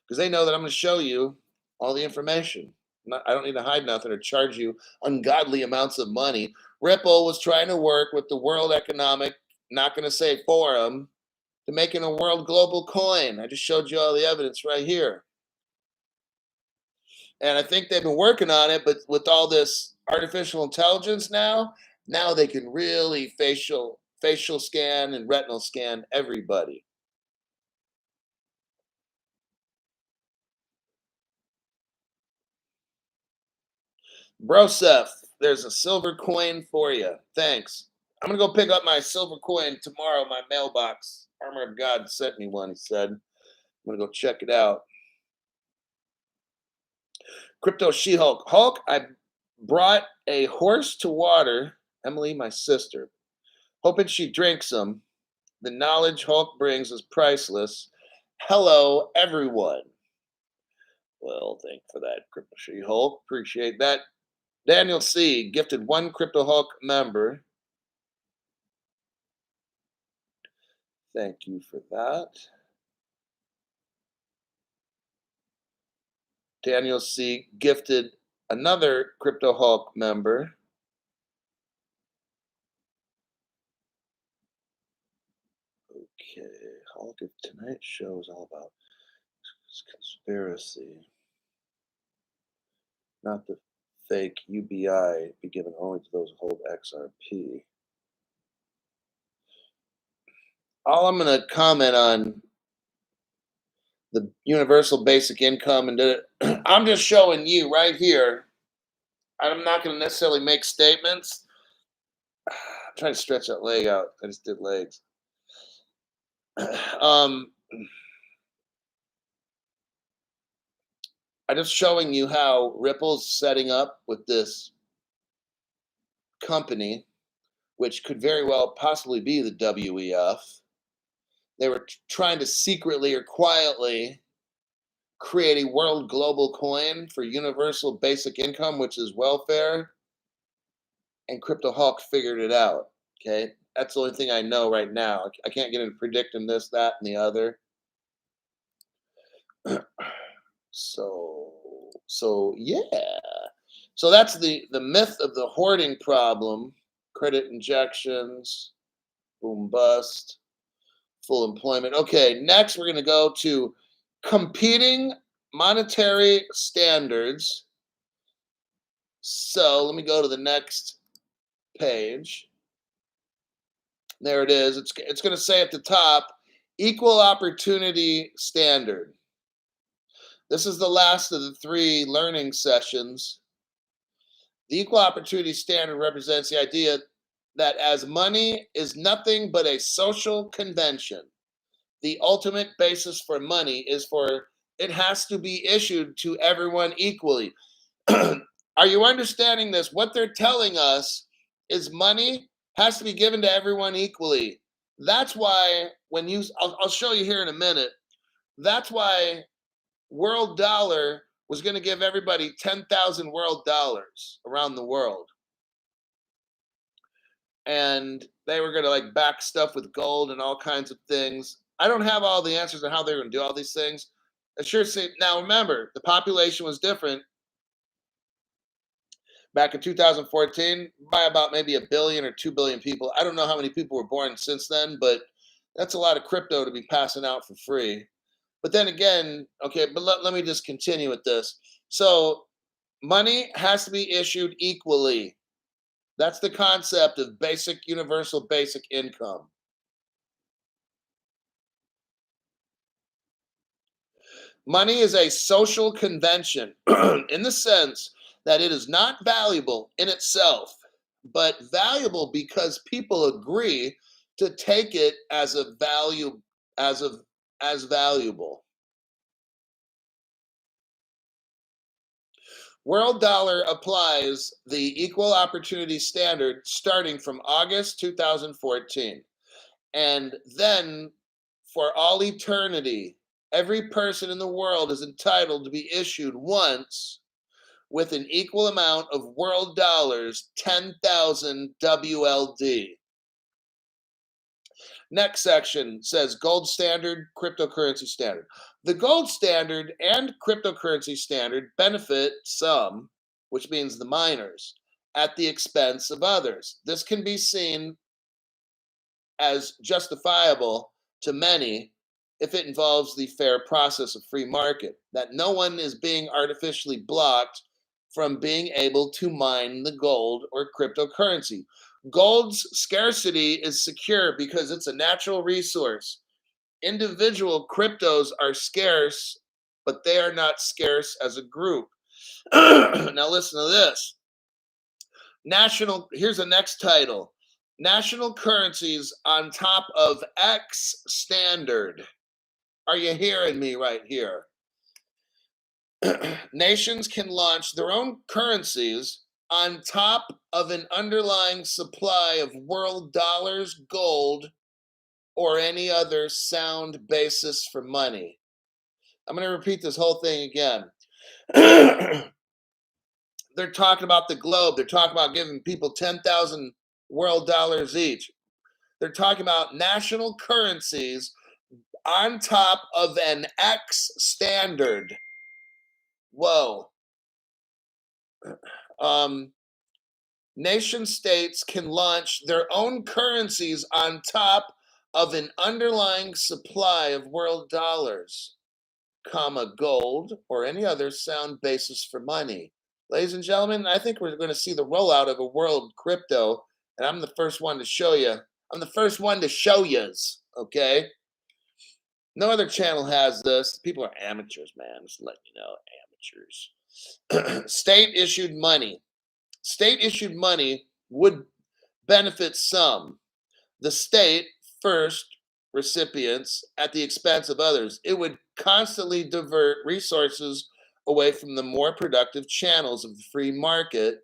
Because they know that I'm going to show you all the information. I don't need to hide nothing or charge you ungodly amounts of money. Ripple was trying to work with the World Economic, not going to say Forum, to making a world global coin. I just showed you all the evidence right here. And I think they've been working on it, but with all this artificial intelligence now they can really facial scan and retinal scan everybody. Broseph, there's a silver coin for you. Thanks. I'm going to go pick up my silver coin tomorrow. My mailbox. Armor of God sent me one, he said. I'm going to go check it out. Crypto She-Hulk. Hulk, I brought a horse to water. Emily, my sister. Hoping she drinks them. The knowledge Hulk brings is priceless. Hello, everyone. Well, thank you for that, Crypto She-Hulk. Appreciate that. Daniel C. gifted one Crypto Hulk member. Thank you for that. Daniel C. gifted another Crypto Hulk member. Okay, Hulk of tonight's show is all about conspiracy. Not the fake UBI be given only to those who hold XRP. All I'm going to comment on the universal basic income, and I'm just showing you right here. I'm not going to necessarily make statements. I'm trying to stretch that leg out. I just did legs. I'm just showing you how Ripple's setting up with this company, which could very well possibly be the WEF. They were trying to secretly or quietly create a world global coin for universal basic income, which is welfare. And Crypto Hulk figured it out. Okay. That's the only thing I know right now. I can't get into predicting this, that, and the other. So yeah. So that's the myth of the hoarding problem. Credit injections, boom bust, full employment. Okay, next we're going to go to competing monetary standards. So let me go to the next page. There it is. It's going to say at the top, equal opportunity standard. This is the last of the 3 learning sessions. The equal opportunity standard represents the idea that as money is nothing but a social convention, the ultimate basis for money is for it has to be issued to everyone equally. Are you understanding this? What they're telling us is money has to be given to everyone equally. That's why when I'll show you here in a minute. That's why world dollar was going to give everybody 10,000 world dollars around the world. And they were going to like back stuff with gold and all kinds of things. I don't have all the answers on how they're going to do all these things. I sure see. Now remember, the population was different back in 2014 by about maybe 1 billion or 2 billion people. I don't know how many people were born since then, but that's a lot of crypto to be passing out for free. But then again, okay, but let me just continue with this. So money has to be issued equally. That's the concept of basic, universal basic income. Money is a social convention in the sense that it is not valuable in itself, but valuable because people agree to take it as a value as valuable. World dollar applies the equal opportunity standard starting from August 2014. And then for all eternity, every person in the world is entitled to be issued once with an equal amount of world dollars, 10,000 WLD. Next section says gold standard, cryptocurrency standard. The gold standard and cryptocurrency standard benefit some, which means the miners, at the expense of others. This can be seen as justifiable to many if it involves the fair process of free market, that no one is being artificially blocked from being able to mine the gold or cryptocurrency. Gold's scarcity is secure because it's a natural resource. Individual cryptos are scarce, but they are not scarce as a group. Now listen to this. Here's the next title. National currencies on top of X standard. Are you hearing me right here? Nations can launch their own currencies on top of an underlying supply of world dollars, gold, or any other sound basis for money. I'm going to repeat this whole thing again. They're talking about the globe. They're talking about giving people 10,000 world dollars each. They're talking about national currencies on top of an X standard. Whoa. Nation states can launch their own currencies on top of an underlying supply of world dollars, comma, gold, or any other sound basis for money. Ladies and gentlemen, I think we're going to see the rollout of a world crypto, and I'm the first one to show you. I'm the first one to show yous, okay? No other channel has this. People are amateurs, man. Just letting you know, amateurs. State-issued money. State-issued money would benefit some. The state, first, recipients, at the expense of others. It would constantly divert resources away from the more productive channels of the free market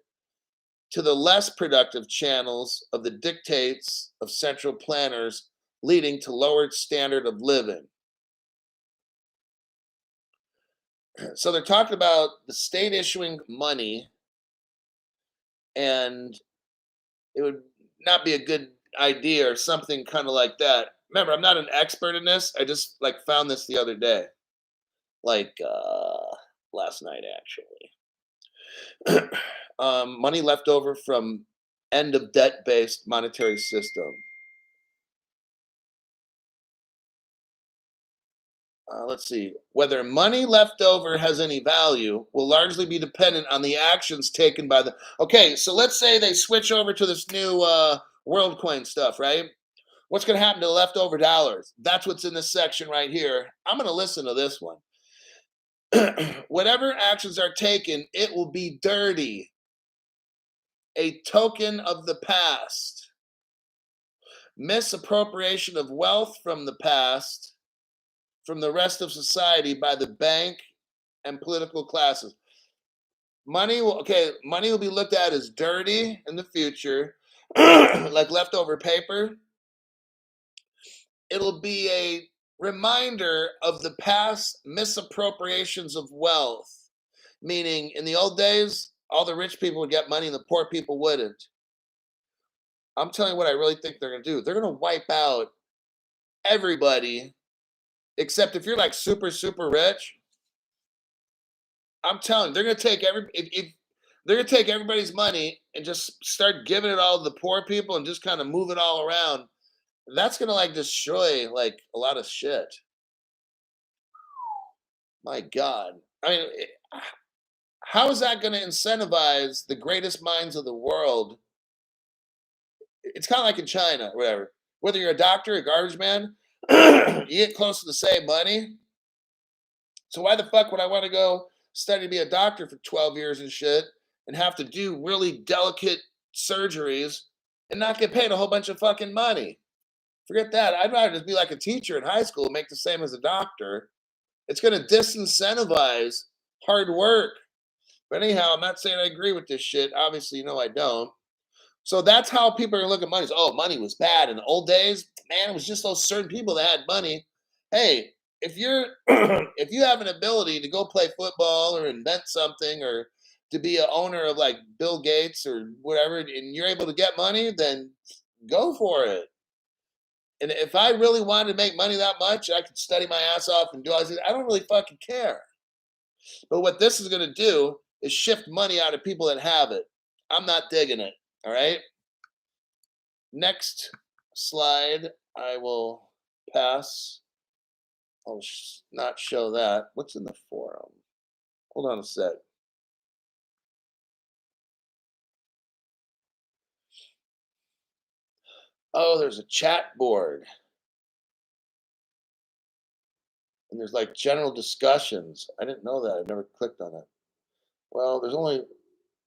to the less productive channels of the dictates of central planners, leading to lowered standard of living. So they're talking about the state issuing money, and it would not be a good idea or something kind of like that. Remember, I'm not an expert in this. I just like found this the other day, like last night actually. Money left over from end of debt-based monetary system. Let's see. Whether money left over has any value will largely be dependent on the actions taken by the. Okay, so let's say they switch over to this new world coin stuff, right? What's going to happen to the leftover dollars? That's what's in this section right here. I'm going to listen to this one. Whatever actions are taken, it will be dirty. A token of the past. Misappropriation of wealth from the past from the rest of society by the bank and political classes. Money will be looked at as dirty in the future, like leftover paper. It'll be a reminder of the past misappropriations of wealth, meaning in the old days, all the rich people would get money and the poor people wouldn't. I'm telling you what I really think they're going to do. They're going to wipe out everybody, except if you're like super, super rich. I'm telling you, they're going to take if they're going to take everybody's money and just start giving it all to the poor people and just kind of move it all around. That's going to like destroy like a lot of shit. My God. I mean, how is that going to incentivize the greatest minds of the world? It's kind of like in China, or whatever. Whether you're a doctor, a garbage man, you get close to the same money. So why the fuck would I want to go study to be a doctor for 12 years and shit and have to do really delicate surgeries and not get paid a whole bunch of fucking money? Forget that. I'd rather just be like a teacher in high school and make the same as a doctor. It's going to disincentivize hard work. But anyhow, I'm not saying I agree with this shit. Obviously, you know I don't. So that's how people are going to look at money. Oh, money was bad in the old days. Man, it was just those certain people that had money. Hey, if you're if you have an ability to go play football or invent something or to be an owner of like Bill Gates or whatever, and you're able to get money, then go for it. And if I really wanted to make money that much, I could study my ass off and do all this. I don't really fucking care. But what this is going to do is shift money out of people that have it. I'm not digging it. All right. Next slide, I will pass. I'll not show that. What's in the forum? Hold on a sec. Oh, there's a chat board. And there's like general discussions. I didn't know that. I've never clicked on it. Well, there's only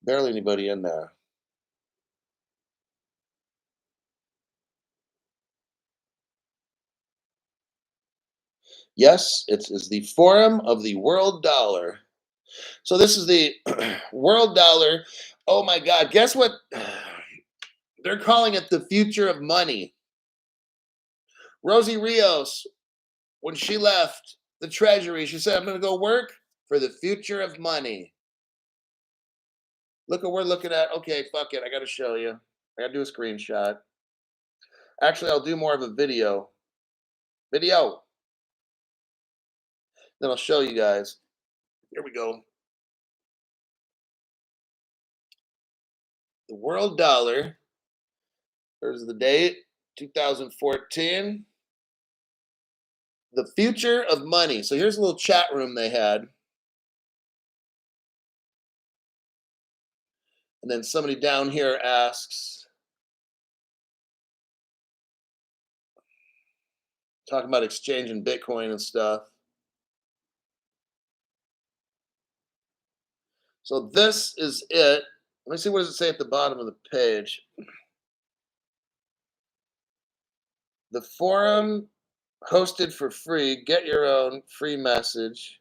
barely anybody in there. Yes, it's the Forum of the World Dollar. So this is the World Dollar. Oh my God! Guess what? They're calling it the future of money. Rosie Rios, when she left the Treasury, she said, "I'm going to go work for the future of money." Look what we're looking at. Okay, fuck it. I got to show you. I got to do a screenshot. Actually, I'll do more of a video. Video. Then I'll show you guys. Here we go. The World Dollar. There's the date, 2014. The future of money. So here's a little chat room they had. And then somebody down here asks, talking about exchanging Bitcoin and stuff. So this is it. Let me see, what does it say at the bottom of the page? The forum hosted for free. Get your own free message.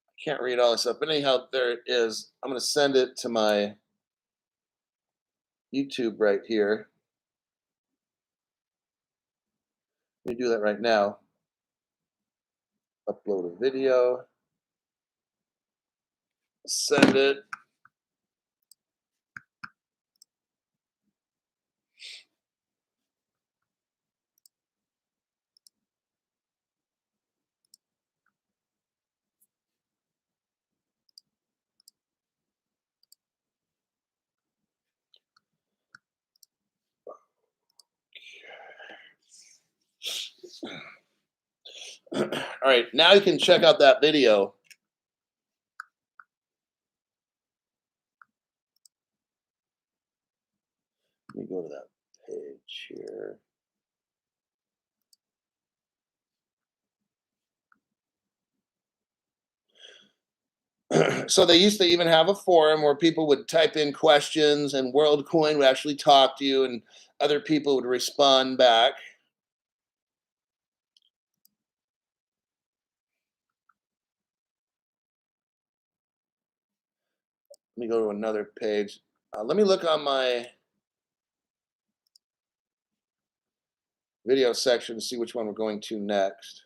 I can't read all this up, but anyhow, there it is. I'm going to send it to my YouTube right here. Let me do that right now. Upload a video. Send it. All right, now you can check out that video. Let me go to that page here. So they used to even have a forum where people would type in questions and WorldCoin would actually talk to you and other people would respond back. Let me go to another page. Let me look on my video section to see which one we're going to next.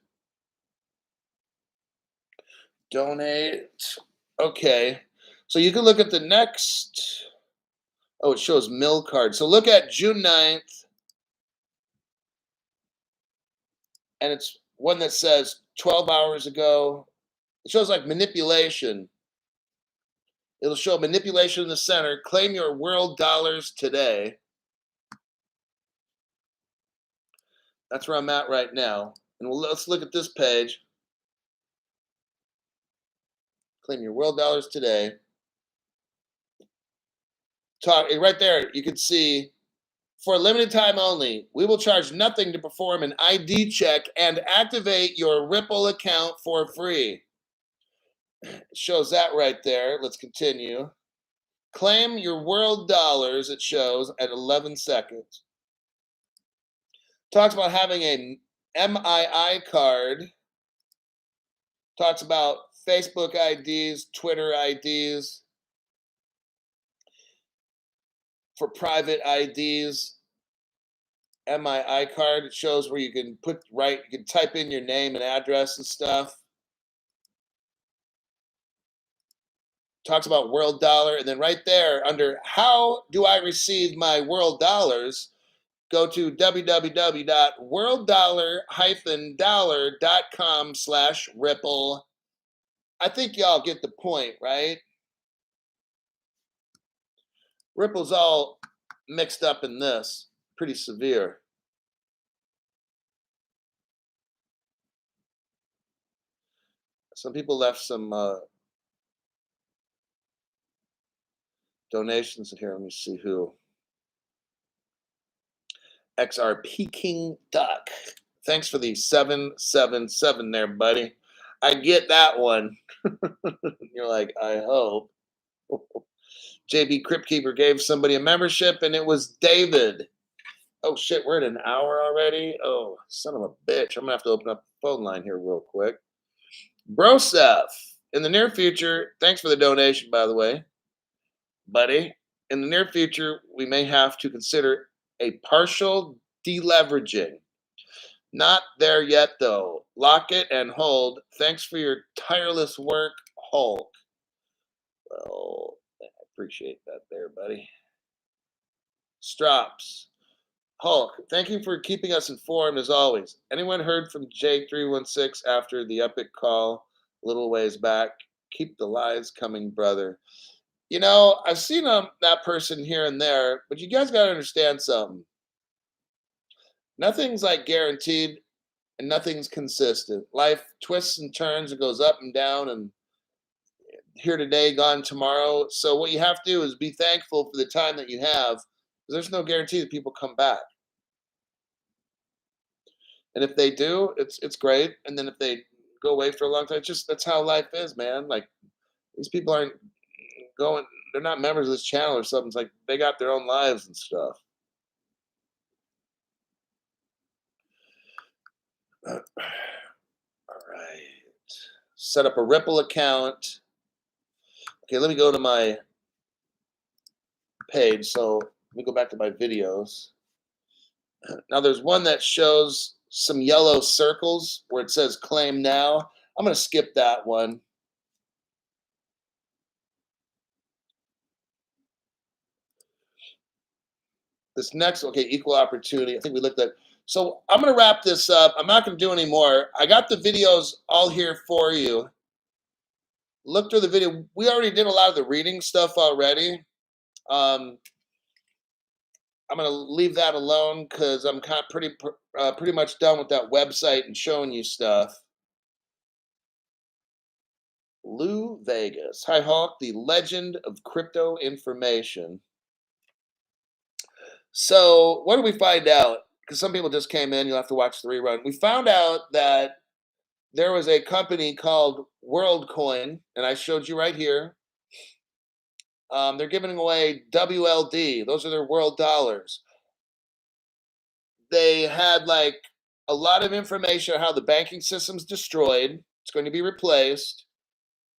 Donate. Okay. So you can look at the next. Oh, it shows mill card. So look at June 9th, and it's one that says 12 hours ago. It shows like manipulation. It'll show manipulation in the center. Claim your world dollars today. That's where I'm at right now. And let's look at this page. Claim your world dollars today. Talk right there. You can see for a limited time only, we will charge nothing to perform an ID check and activate your Ripple account for free. It shows that right there. Let's continue. Claim your world dollars, it shows, at 11 seconds. Talks about having a MII card. Talks about Facebook IDs, Twitter IDs, for private IDs. MII card, it shows where you can you can type in your name and address and stuff. Talks about world dollar, and then right there under how do I receive my world dollars, go to www.worlddollar-dollar.com/ripple. I think y'all get the point, right? Ripple's all mixed up in this, pretty severe. Some people left some donations in here. Let me see who. XRP King Duck. Thanks for the 777 there, buddy. I get that one. You're like, I hope. JB Cryptkeeper gave somebody a membership, and it was David. Oh shit, we're at an hour already. Oh, son of a bitch. I'm gonna have to open up the phone line here real quick. Brosef, in the near future, thanks for the donation, by the way, buddy. In the near future, we may have to consider a partial deleveraging. Not there yet, though. Lock it and hold. Thanks for your tireless work, Hulk. Well, I appreciate that there, buddy. Strops. Hulk, thank you for keeping us informed as always. Anyone heard from J316 after the epic call a little ways back? Keep the lies coming, brother. You know, I've seen that person here and there, but you guys got to understand something. Nothing's like guaranteed and nothing's consistent. Life twists and turns, it goes up and down, and here today, gone tomorrow. So what you have to do is be thankful for the time that you have, because there's no guarantee that people come back. And if they do, it's great. And then if they go away for a long time, that's how life is, man. Like these people aren't going, they're not members of this channel or something. It's like they got their own lives and stuff. All right. Set up a Ripple account. Okay, let me go to my page. So let me go back to my videos. Now there's one that shows some yellow circles where it says claim now. I'm going to skip that one. This next, okay, equal opportunity. I think we looked at. So I'm going to wrap this up. I'm not going to do any more. I got the videos all here for you. Look through the video. We already did a lot of the reading stuff already. I'm going to leave that alone because I'm kind of pretty much done with that website and showing you stuff. Lou Vegas. Hi, Hawk, the legend of crypto information. So what did we find out? Because some people just came in. You'll have to watch the rerun. We found out that there was a company called WorldCoin, and I showed you right here. They're giving away WLD. Those are their world dollars. They had like a lot of information on how the banking system's destroyed. It's going to be replaced.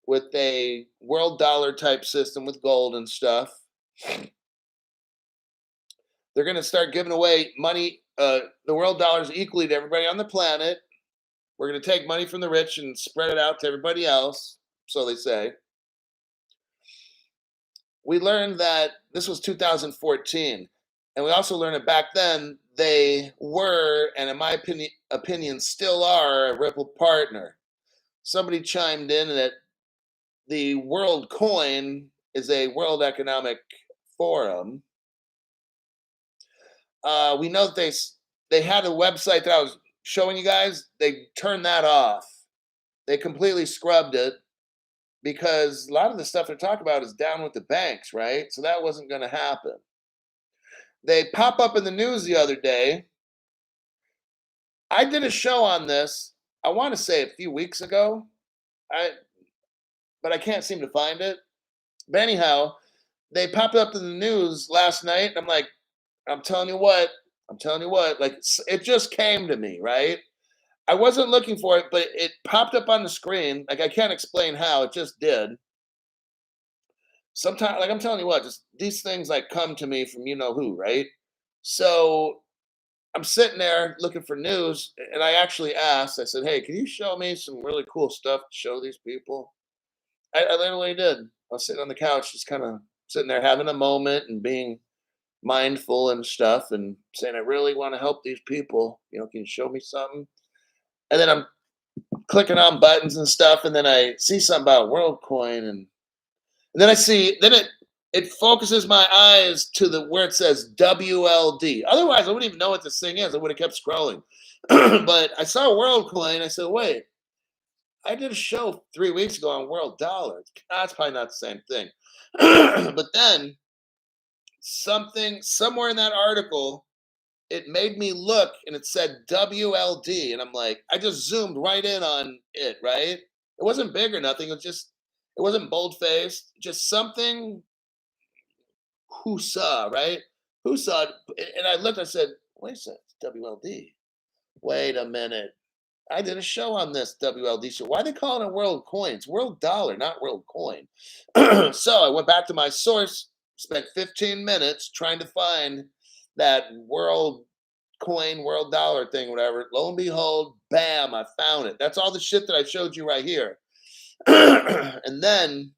with a world dollar type system with gold and stuff. They're going to start giving away money, the world dollars equally to everybody on the planet. We're going to take money from the rich and spread it out to everybody else. So they say. We learned that this was 2014. And we also learned that back then they were, and in my opinion still are, a Ripple partner. Somebody chimed in that the world coin is a World Economic Forum. We know that they had a website that I was showing you guys. They turned that off. They completely scrubbed it because a lot of the stuff they're talking about is down with the banks, right? So that wasn't going to happen. They pop up in the news the other day. I did a show on this, I want to say a few weeks ago, but I can't seem to find it. But anyhow, they popped up in the news last night. I'm like, I'm telling you what, like it just came to me, right? I wasn't looking for it, but it popped up on the screen. Like I can't explain how, it just did. Sometimes, like I'm telling you what, just these things like come to me from you know who, right? So I'm sitting there looking for news, and I actually asked, I said, hey, can you show me some really cool stuff to show these people? I literally did. I was sitting on the couch, just kind of sitting there having a moment and being mindful and stuff and saying, I really want to help these people. You know, can you show me something? And then I'm clicking on buttons and stuff, and then I see something about WorldCoin, and then I see, then it focuses my eyes to the where it says WLD. Otherwise, I wouldn't even know what this thing is. I would have kept scrolling. But I saw WorldCoin. I said, wait, I did a show 3 weeks ago on world dollars. That's probably not the same thing. But then something somewhere in that article, it made me look and it said WLD. And I'm like, I just zoomed right in on it, right? It wasn't big or nothing. It was just, it wasn't bold faced, just something who saw, right? Who saw it? And I looked, I said, wait a second, WLD. Wait a minute. I did a show on this WLD show. Why are they calling it world coin? It's world dollar, not world coin. So I went back to my source, spent 15 minutes trying to find that world coin, world dollar thing, whatever. Lo and behold, bam, I found it. That's all the shit that I showed you right here. And then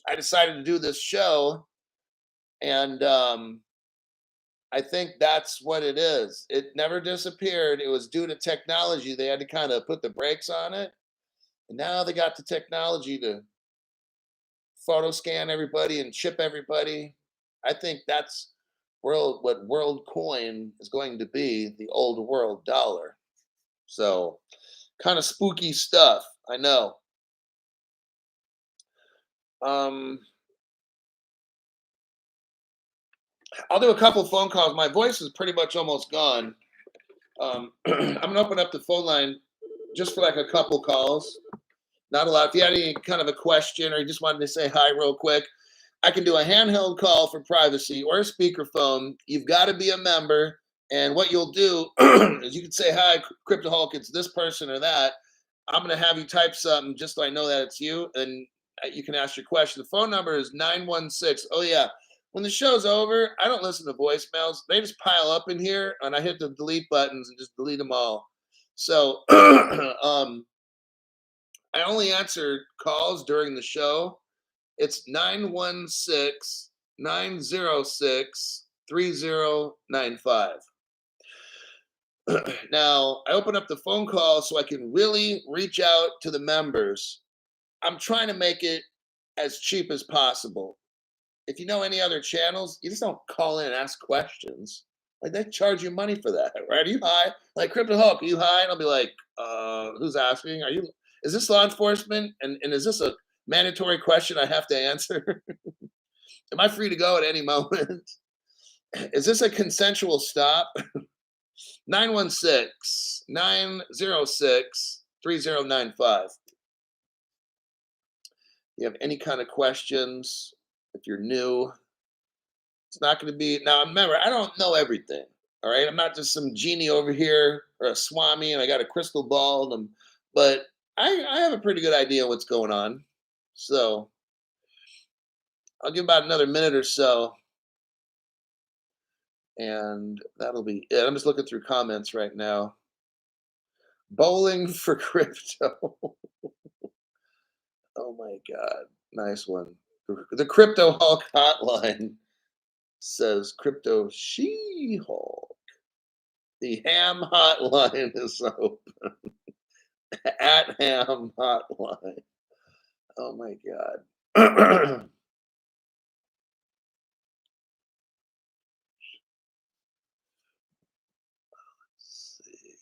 I decided to do this show, and I think that's what it is. It never disappeared. It was due to technology. They had to kind of put the brakes on it. And now they got the technology to photo scan everybody and chip everybody. I think that's what world coin is going to be, the old world dollar. So kind of spooky stuff, I know. Um, I'll do a couple phone calls. My voice is pretty much almost gone. I'm gonna open up the phone line just for like a couple calls. Not a lot. If you had any kind of a question or you just wanted to say hi real quick, I can do a handheld call for privacy or a speakerphone. You've got to be a member. And what you'll do is you can say, hi, Crypto Hulk, it's this person or that. I'm going to have you type something just so I know that it's you. And you can ask your question. The phone number is 916. Oh, yeah. When the show's over, I don't listen to voicemails. They just pile up in here, and I hit the delete buttons and just delete them all. So I only answer calls during the show. It's 916-906-3095. Now, I open up the phone call so I can really reach out to the members. I'm trying to make it as cheap as possible. If you know any other channels, you just don't call in and ask questions. Like they charge you money for that, right? Are you high? Like Crypto Hulk, are you high? And I'll be like, who's asking? Is this law enforcement? And is this a mandatory question I have to answer? Am I free to go at any moment? Is this a consensual stop? 916-906-3095. You have any kind of questions, if you're new, it's not going to be. Now, remember, I don't know everything. All right. I'm not just some genie over here or a swami and I got a crystal ball. But I have a pretty good idea what's going on. So I'll give about another minute or so, and that'll be it. I'm just looking through comments right now. Bowling for crypto. Oh my God. Nice one. The Crypto Hulk hotline says Crypto She Hulk. The ham hotline is open. At ham hotline. Oh my God. Let's see.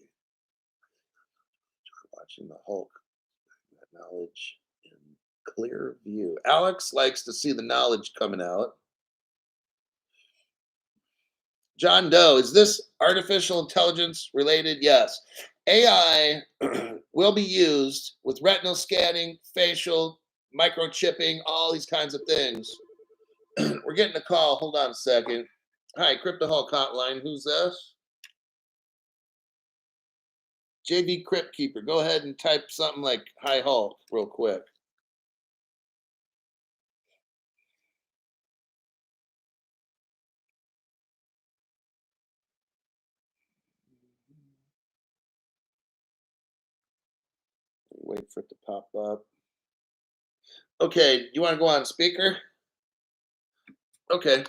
Watching the Hulk. Knowledge in clear view. Alex likes to see the knowledge coming out. John Doe, is this artificial intelligence related? Yes. AI will be used with retinal scanning, facial, microchipping, all these kinds of things. We're getting a call. Hold on a second. Hi, Crypto Hulk Hotline. Who's this? JV Crypt Keeper. Go ahead and type something like Hi Hulk real quick. Wait for it to pop up. Okay, you want to go on speaker? Okay.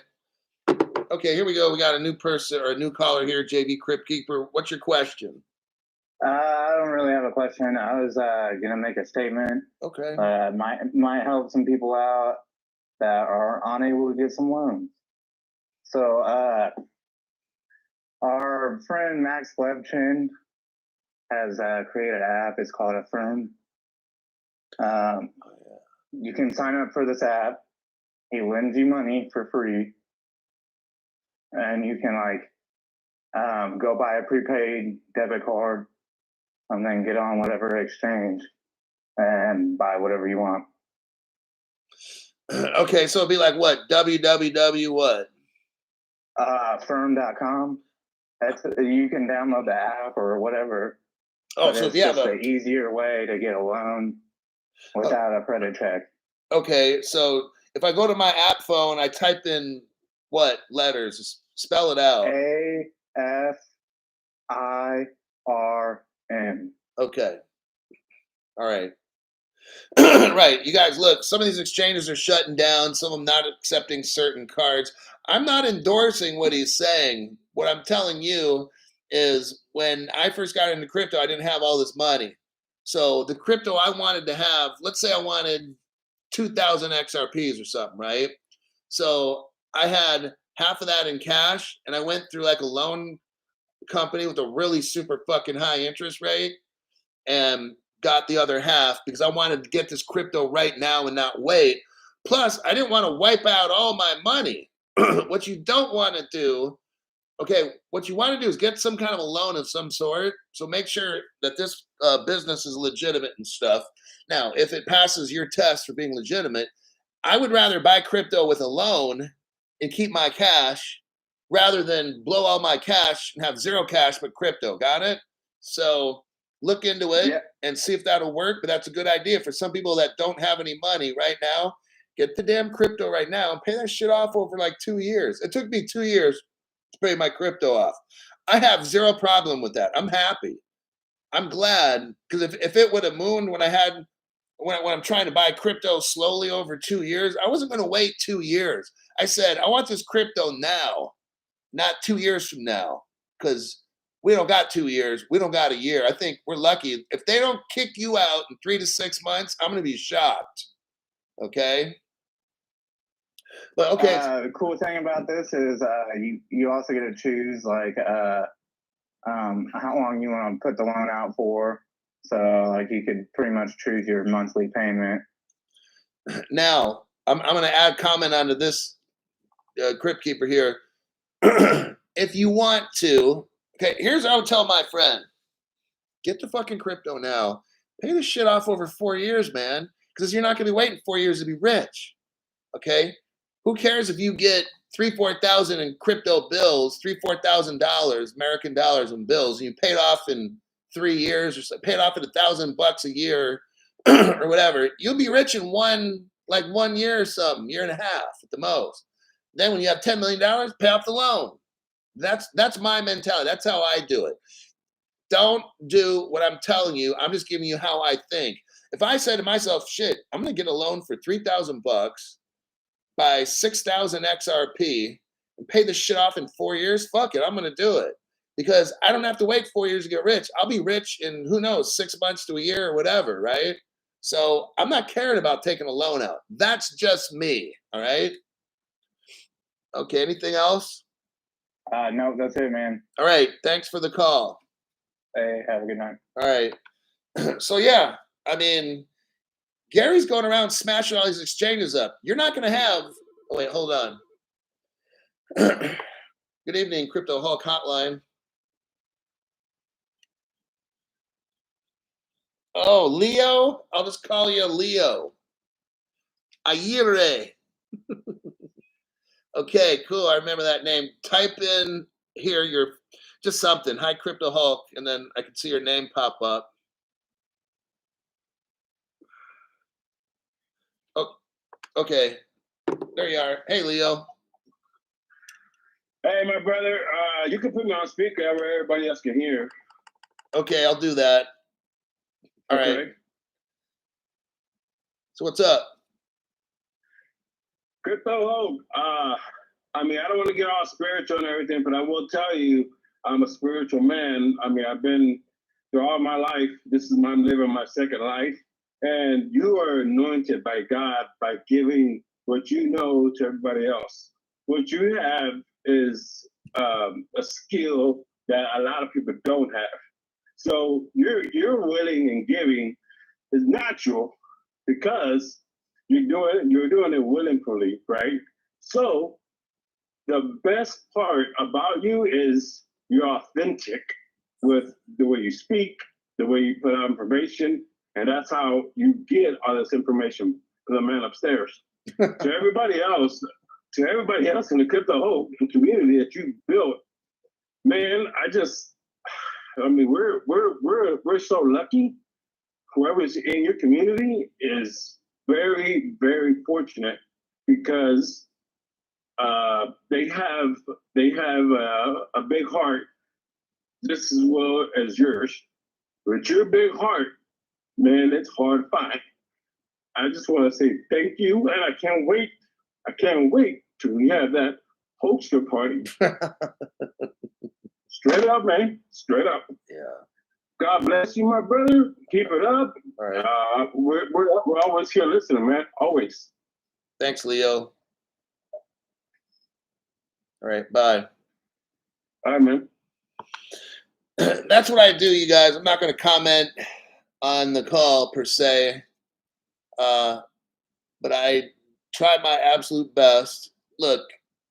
Okay, here we go. We got a new person or a new caller here, JV Crypt Keeper. What's your question? I don't really have a question. I was gonna make a statement. Okay. Might help some people out that are unable to get some loans. So our friend Max Levchin has created an app. It's called Affirm. You can sign up for this app. He lends you money for free, and you can go buy a prepaid debit card and then get on whatever exchange and buy whatever you want. Okay, so it'd be like what? www what? Firm.com. You can download the app or whatever. Oh, so it's if you have just an easier way to get a loan without a credit check. Okay, so if I go to my app phone, I type in what letters? Spell it out. AFIRM. Okay. All right. Right. You guys, look, some of these exchanges are shutting down, some of them not accepting certain cards. I'm not endorsing what he's saying. What I'm telling you is when I first got into crypto, I didn't have all this money. So the crypto I wanted to have, let's say I wanted 2,000 XRPs or something, right? So I had half of that in cash, and I went through like a loan company with a really super fucking high interest rate and got the other half because I wanted to get this crypto right now and not wait. Plus, I didn't want to wipe out all my money. What you don't want to do, okay, what you want to do is get some kind of a loan of some sort. So make sure that this business is legitimate and stuff. Now, if it passes your test for being legitimate, I would rather buy crypto with a loan and keep my cash rather than blow all my cash and have zero cash but crypto. Got it? So look into it and see if that'll work. But that's a good idea for some people that don't have any money right now. Get the damn crypto right now and pay that shit off over like 2 years. It took me 2 years to pay my crypto off. I have zero problem with that. I'm happy. I'm glad because if it would have mooned when I'm trying to buy crypto slowly over 2 years, I wasn't going to wait 2 years. I said, I want this crypto now, not 2 years from now, because we don't got 2 years. We don't got a year. I think we're lucky. If they don't kick you out in 3 to 6 months, I'm going to be shocked. Okay? But okay. The cool thing about this is you also get to choose how long you want to put the loan out for. So you could pretty much choose your monthly payment. Now, I'm going to add comment onto this Crypt Keeper here. If you want to, okay, here's what I would tell my friend. Get the fucking crypto now. Pay the shit off over 4 years, man. Because you're not going to be waiting 4 years to be rich. Okay? Who cares if you get $3,000-4,000 in crypto bills, $3,000-4,000 American dollars in bills, and you pay it off in 3 years or so, pay it off at $1,000 a year or whatever, you'll be rich in 1 year or something, year and a half at the most. Then when you have $10 million, pay off the loan. That's my mentality. That's how I do it. Don't do what I'm telling you. I'm just giving you how I think. If I say to myself, shit, I'm gonna get a loan for $3,000 by 6,000 XRP and pay this shit off in 4 years, fuck it, I'm gonna do it. Because I don't have to wait 4 years to get rich. I'll be rich in, who knows, 6 months to a year or whatever, right? So I'm not caring about taking a loan out. That's just me, all right? Okay, anything else? No, that's it, man. All right, thanks for the call. Hey, have a good night. All right. So yeah, I mean, Gary's going around smashing all these exchanges up. You're not going to have. Oh, wait, hold on. Good evening, Crypto Hulk Hotline. Oh, Leo? I'll just call you Leo. Ayire. Okay, cool. I remember that name. Type in here your just something. Hi, Crypto Hulk, and then I can see your name pop up. Oh, okay. There you are. Hey, Leo. Hey, my brother. You can put me on speaker where everybody else can hear. Okay, I'll do that. All right. So what's up? Crypto Hulk. I mean, I don't want to get all spiritual and everything, but I will tell you, I'm a spiritual man. I mean, I've been through all my life. I'm living my second life. And you are anointed by God by giving what you know to everybody else. What you have is a skill that a lot of people don't have. So you're willing and giving is natural because you're doing it willingly, right? So the best part about you is you're authentic with the way you speak, the way you put out information, and that's how you get all this information to the man upstairs. to everybody else in the Crypto Hope community that you built, man, I mean, we're so lucky. Whoever's in your community is very, very fortunate because they have a big heart just as well as yours. With your big heart, man, it's hard to find. I just want to say thank you, and I can't wait till we have that poster party. Straight up, man. Straight up. Yeah. God bless you, my brother. Keep it up. All right. We're always here listening, man. Always. Thanks, Leo. All right. Bye. All right, man. That's what I do, you guys. I'm not going to comment on the call per se, but I try my absolute best. Look,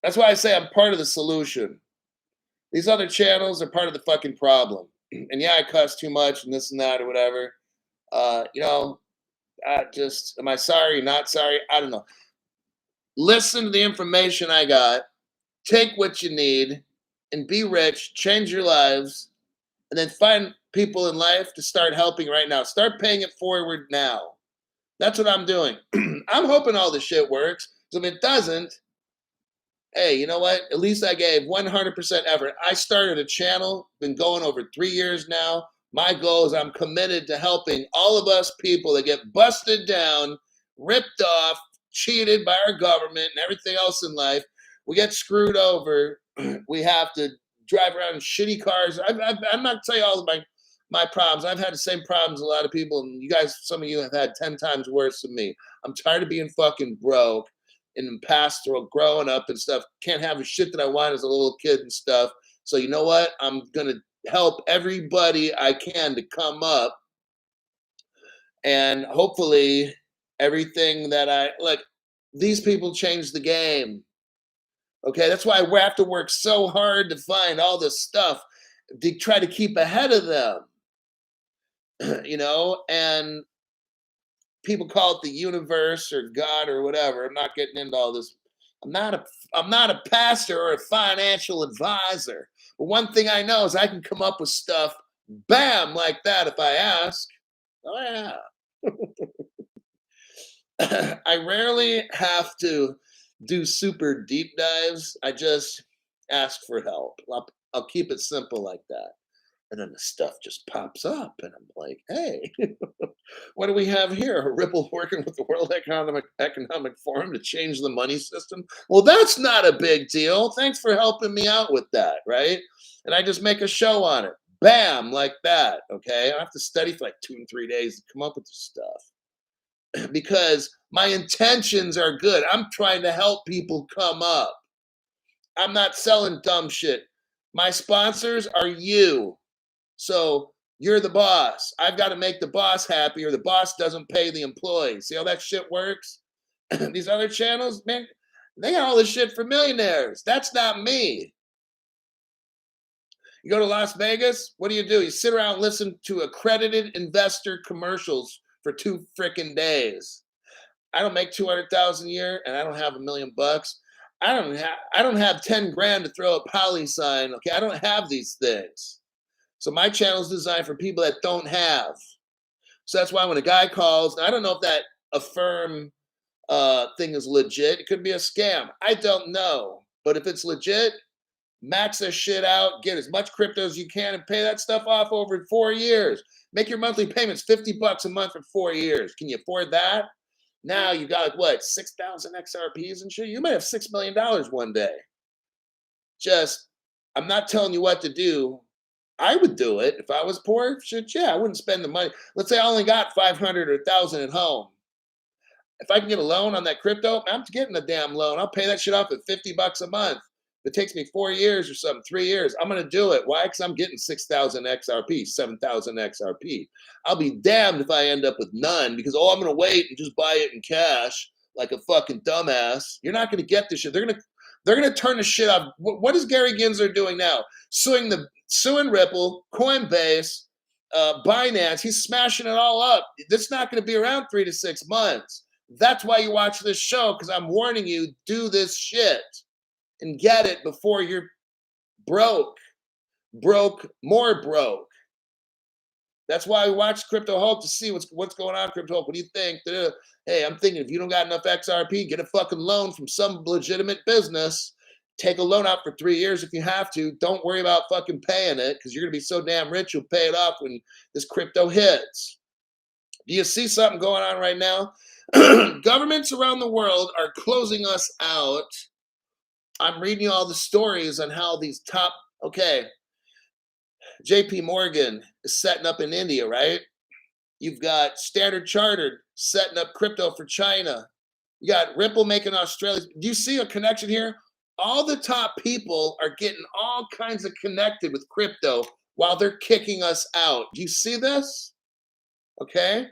that's why I say I'm part of the solution. These other channels are part of the fucking problem. And yeah, I cuss too much and this and that or whatever. Am I sorry, not sorry? I don't know. Listen to the information I got, take what you need, and be rich, change your lives, and then find people in life to start helping right now. Start paying it forward now. That's what I'm doing. I'm hoping all this shit works. So if it doesn't, hey, you know what? At least I gave 100% effort. I started a channel, been going over 3 years now. My goal is I'm committed to helping all of us people that get busted down, ripped off, cheated by our government and everything else in life. We get screwed over. We have to drive around in shitty cars. I'm not telling you all of my problems. I've had the same problems a lot of people, and you guys, some of you have had 10 times worse than me. I'm tired of being fucking broke and pastoral growing up and stuff. Can't have the shit that I want as a little kid and stuff. So you know what? I'm going to help everybody I can to come up. And hopefully everything that these people change the game. Okay, that's why we have to work so hard to find all this stuff to try to keep ahead of them. And people call it the universe or God or whatever. I'm not getting into all this. I'm not a pastor or a financial advisor. But one thing I know is I can come up with stuff, bam, like that if I ask. Oh yeah. I rarely have to do super deep dives. I just ask for help. I'll keep it simple like that. And then the stuff just pops up, and I'm like, hey, what do we have here? Ripple working with the World Economic Forum to change the money system? Well, that's not a big deal. Thanks for helping me out with that, right? And I just make a show on it. Bam, like that. Okay. I have to study for like 2 and 3 days to come up with this stuff because my intentions are good. I'm trying to help people come up. I'm not selling dumb shit. My sponsors are you. So you're the boss. I've got to make the boss happy or the boss doesn't pay the employees. See how that shit works? These other channels, man, they got all this shit for millionaires. That's not me. You go to Las Vegas, what do? You sit around and listen to accredited investor commercials for 2 freaking days. I don't make 200,000 a year and I don't have $1 million bucks. I don't have 10 grand to throw a poly sign. Okay, I don't have these things. So my channel is designed for people that don't have. So that's why when a guy calls, I don't know if that Affirm thing is legit. It could be a scam. I don't know. But if it's legit, max that shit out, get as much crypto as you can, and pay that stuff off over 4 years. Make your monthly payments $50 a month for 4 years. Can you afford that? Now you got what, 6,000 XRPs and shit? You might have $6 million one day. Just, I'm not telling you what to do. I would do it if I was poor. Shit, yeah, I wouldn't spend the money. Let's say I only got 500 or 1,000 at home. If I can get a loan on that crypto, I'm getting a damn loan. I'll pay that shit off at $50 a month. If it takes me 4 years or something, 3 years, I'm gonna do it. Why? Because I'm getting 6,000 XRP, 7,000 XRP. I'll be damned if I end up with none because I'm gonna wait and just buy it in cash like a fucking dumbass. You're not gonna get this shit. They're gonna turn the shit off. What is Gary Gensler doing now? Suing Ripple, Coinbase, Binance. He's smashing it all up. That's not going to be around 3 to 6 months. That's why you watch this show, because I'm warning you, do this shit and get it before you're broke, more broke. That's why we watch Crypto Hulk to see what's going on, Crypto Hulk. What do you think? Hey, I'm thinking if you don't got enough XRP, get a fucking loan from some legitimate business. Take a loan out for 3 years if you have to. Don't worry about fucking paying it because you're going to be so damn rich you'll pay it off when this crypto hits. Do you see something going on right now? Governments around the world are closing us out. I'm reading you all the stories on how these top, JP Morgan is setting up in India, right? You've got Standard Chartered setting up crypto for China. You got Ripple making Australia. Do you see a connection here? All the top people are getting all kinds of connected with crypto while they're kicking us out. Do you see this? Okay.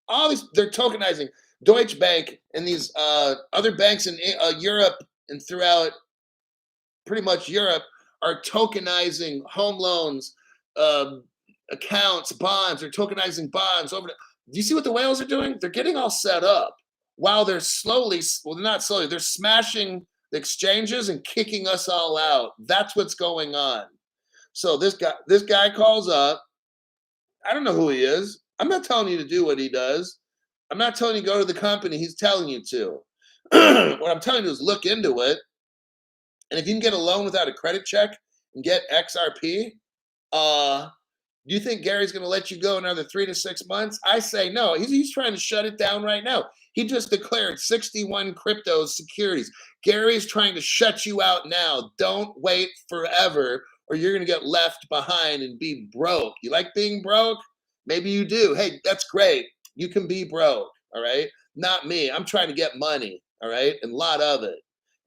All these, they're tokenizing. Deutsche Bank and these other banks in Europe and throughout pretty much Europe are tokenizing home loans, accounts, bonds. They're tokenizing bonds. Do you see what the whales are doing? They're getting all set up while they're not slowly, they're smashing the exchanges and kicking us all out. That's what's going on. So this guy calls up. I don't know who he is. I'm not telling you to do what he does. I'm not telling you to go to the company he's telling you to. What I'm telling you is look into it. And if you can get a loan without a credit check and get XRP, do you think Gary's going to let you go another 3 to 6 months? I say no. He's trying to shut it down right now. He just declared 61 crypto securities. Gary's trying to shut you out now. Don't wait forever or you're going to get left behind and be broke. You like being broke? Maybe you do. Hey, that's great. You can be broke, all right? Not me. I'm trying to get money, all right? And a lot of it.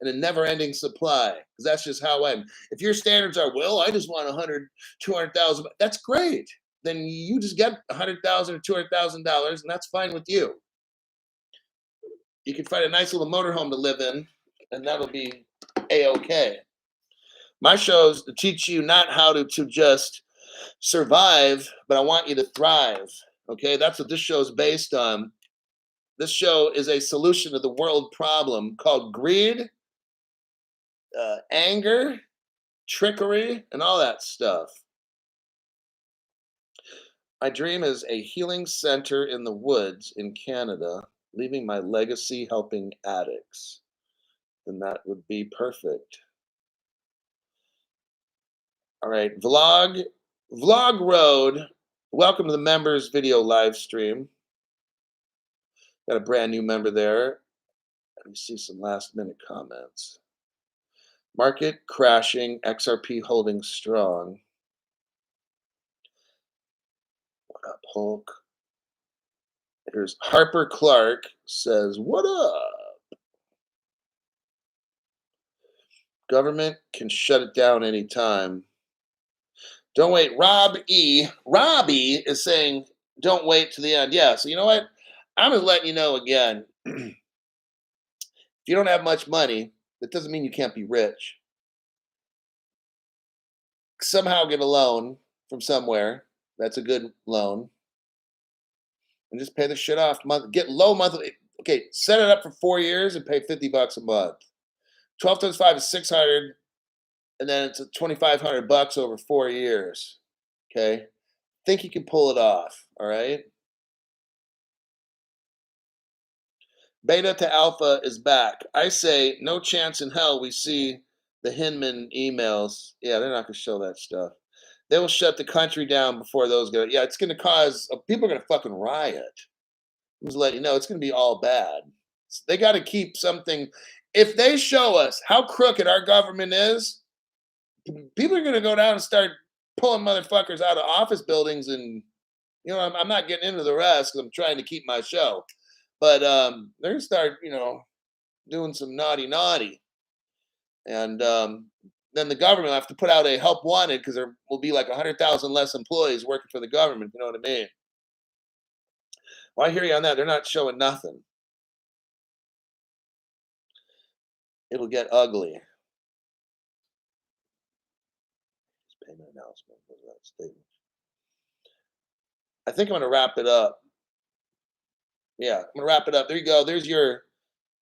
And a never-ending supply, because that's just how I'm. If your standards are, well, I just want 100, 200,000, that's great. Then you just get 100,000 or $200,000, and that's fine with you. You can find a nice little motorhome to live in, and that'll be a-okay. My show is to teach you not how to just survive, but I want you to thrive. Okay, that's what this show is based on. This show is a solution to the world problem called greed, anger, trickery, and all that stuff. My dream is a healing center in the woods in Canada, leaving my legacy helping addicts. Then that would be perfect. All right, Vlog Road. Welcome to the members video live stream. Got a brand new member there. Let me see some last minute comments. Market crashing, XRP holding strong. What up, Hulk? Here's Harper Clark says, what up? Government can shut it down anytime. Don't wait. Robbie is saying, don't wait to the end. Yeah, so you know what? I'm just letting you know again. If you don't have much money, that doesn't mean you can't be rich. Somehow get a loan from somewhere. That's a good loan. And just pay the shit off. Get low monthly. Okay, set it up for 4 years and pay $50 a month. 12 times 5 is 600, and then it's $2,500 over 4 years. Okay, think you can pull it off. All right. Beta to alpha is back. I say no chance in hell we see the Hinman emails. Yeah, they're not going to show that stuff. They will shut the country down before those go. Yeah, it's going to cause people are going to fucking riot. I'm just letting you know it's going to be all bad. They got to keep something. If they show us how crooked our government is, people are going to go down and start pulling motherfuckers out of office buildings. And, you know, I'm not getting into the rest because I'm trying to keep my show. But they're going to start, you know, doing some naughty. And then the government will have to put out a help wanted because there will be like 100,000 less employees working for the government. You know what I mean? Well, I hear you on that. They're not showing nothing. It'll get ugly. Payment announcement. That statement. I think I'm going to wrap it up. Yeah, I'm going to wrap it up. There you go. There's your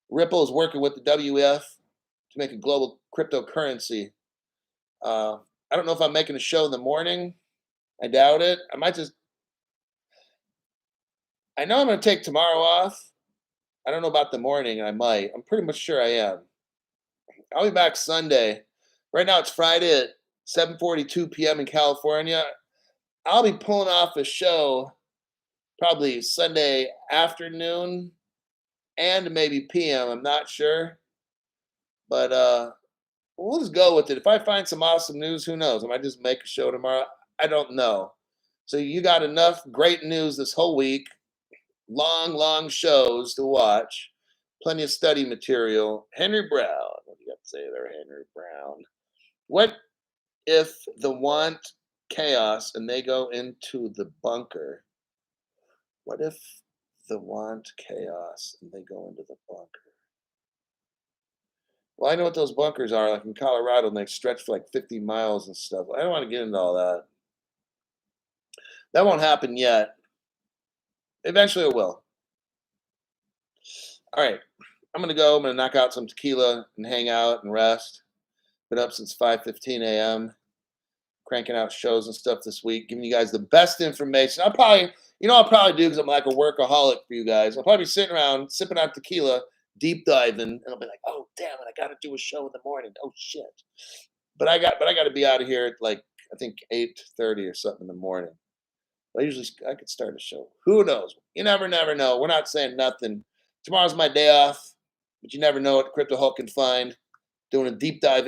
Ripple is working with the WF to make a global cryptocurrency. I don't know if I'm making a show in the morning. I doubt it. I might just. I know I'm going to take tomorrow off. I don't know about the morning. I might. I'm pretty much sure I am. I'll be back Sunday. Right now it's Friday at 7:42 p.m. in California. I'll be pulling off a show probably Sunday afternoon and maybe PM. I'm not sure. But we'll just go with it. If I find some awesome news, who knows? I might just make a show tomorrow. I don't know. So you got enough great news this whole week. Long shows to watch. Plenty of study material. Henry Brown. What do you got to say there, Henry Brown? What if the want chaos and they go into the bunker? What if the want chaos and they go into the bunker? Well, I know what those bunkers are, like in Colorado, and they stretch for like 50 miles and stuff. I don't want to get into all that. That won't happen yet. Eventually it will. All right. I'm going to go. I'm going to knock out some tequila and hang out and rest. Been up since 5:15 a.m. Cranking out shows and stuff this week, giving you guys the best information. I'll probably do because I'm like a workaholic for you guys. I'll probably be sitting around sipping out tequila, deep diving, and I'll be like, "Oh damn it, I got to do a show in the morning. Oh shit!" But I got to be out of here at like I think 8:30 or something in the morning. I could start a show. Who knows? You never know. We're not saying nothing. Tomorrow's my day off, but you never know what Crypto Hulk can find. Doing a deep dive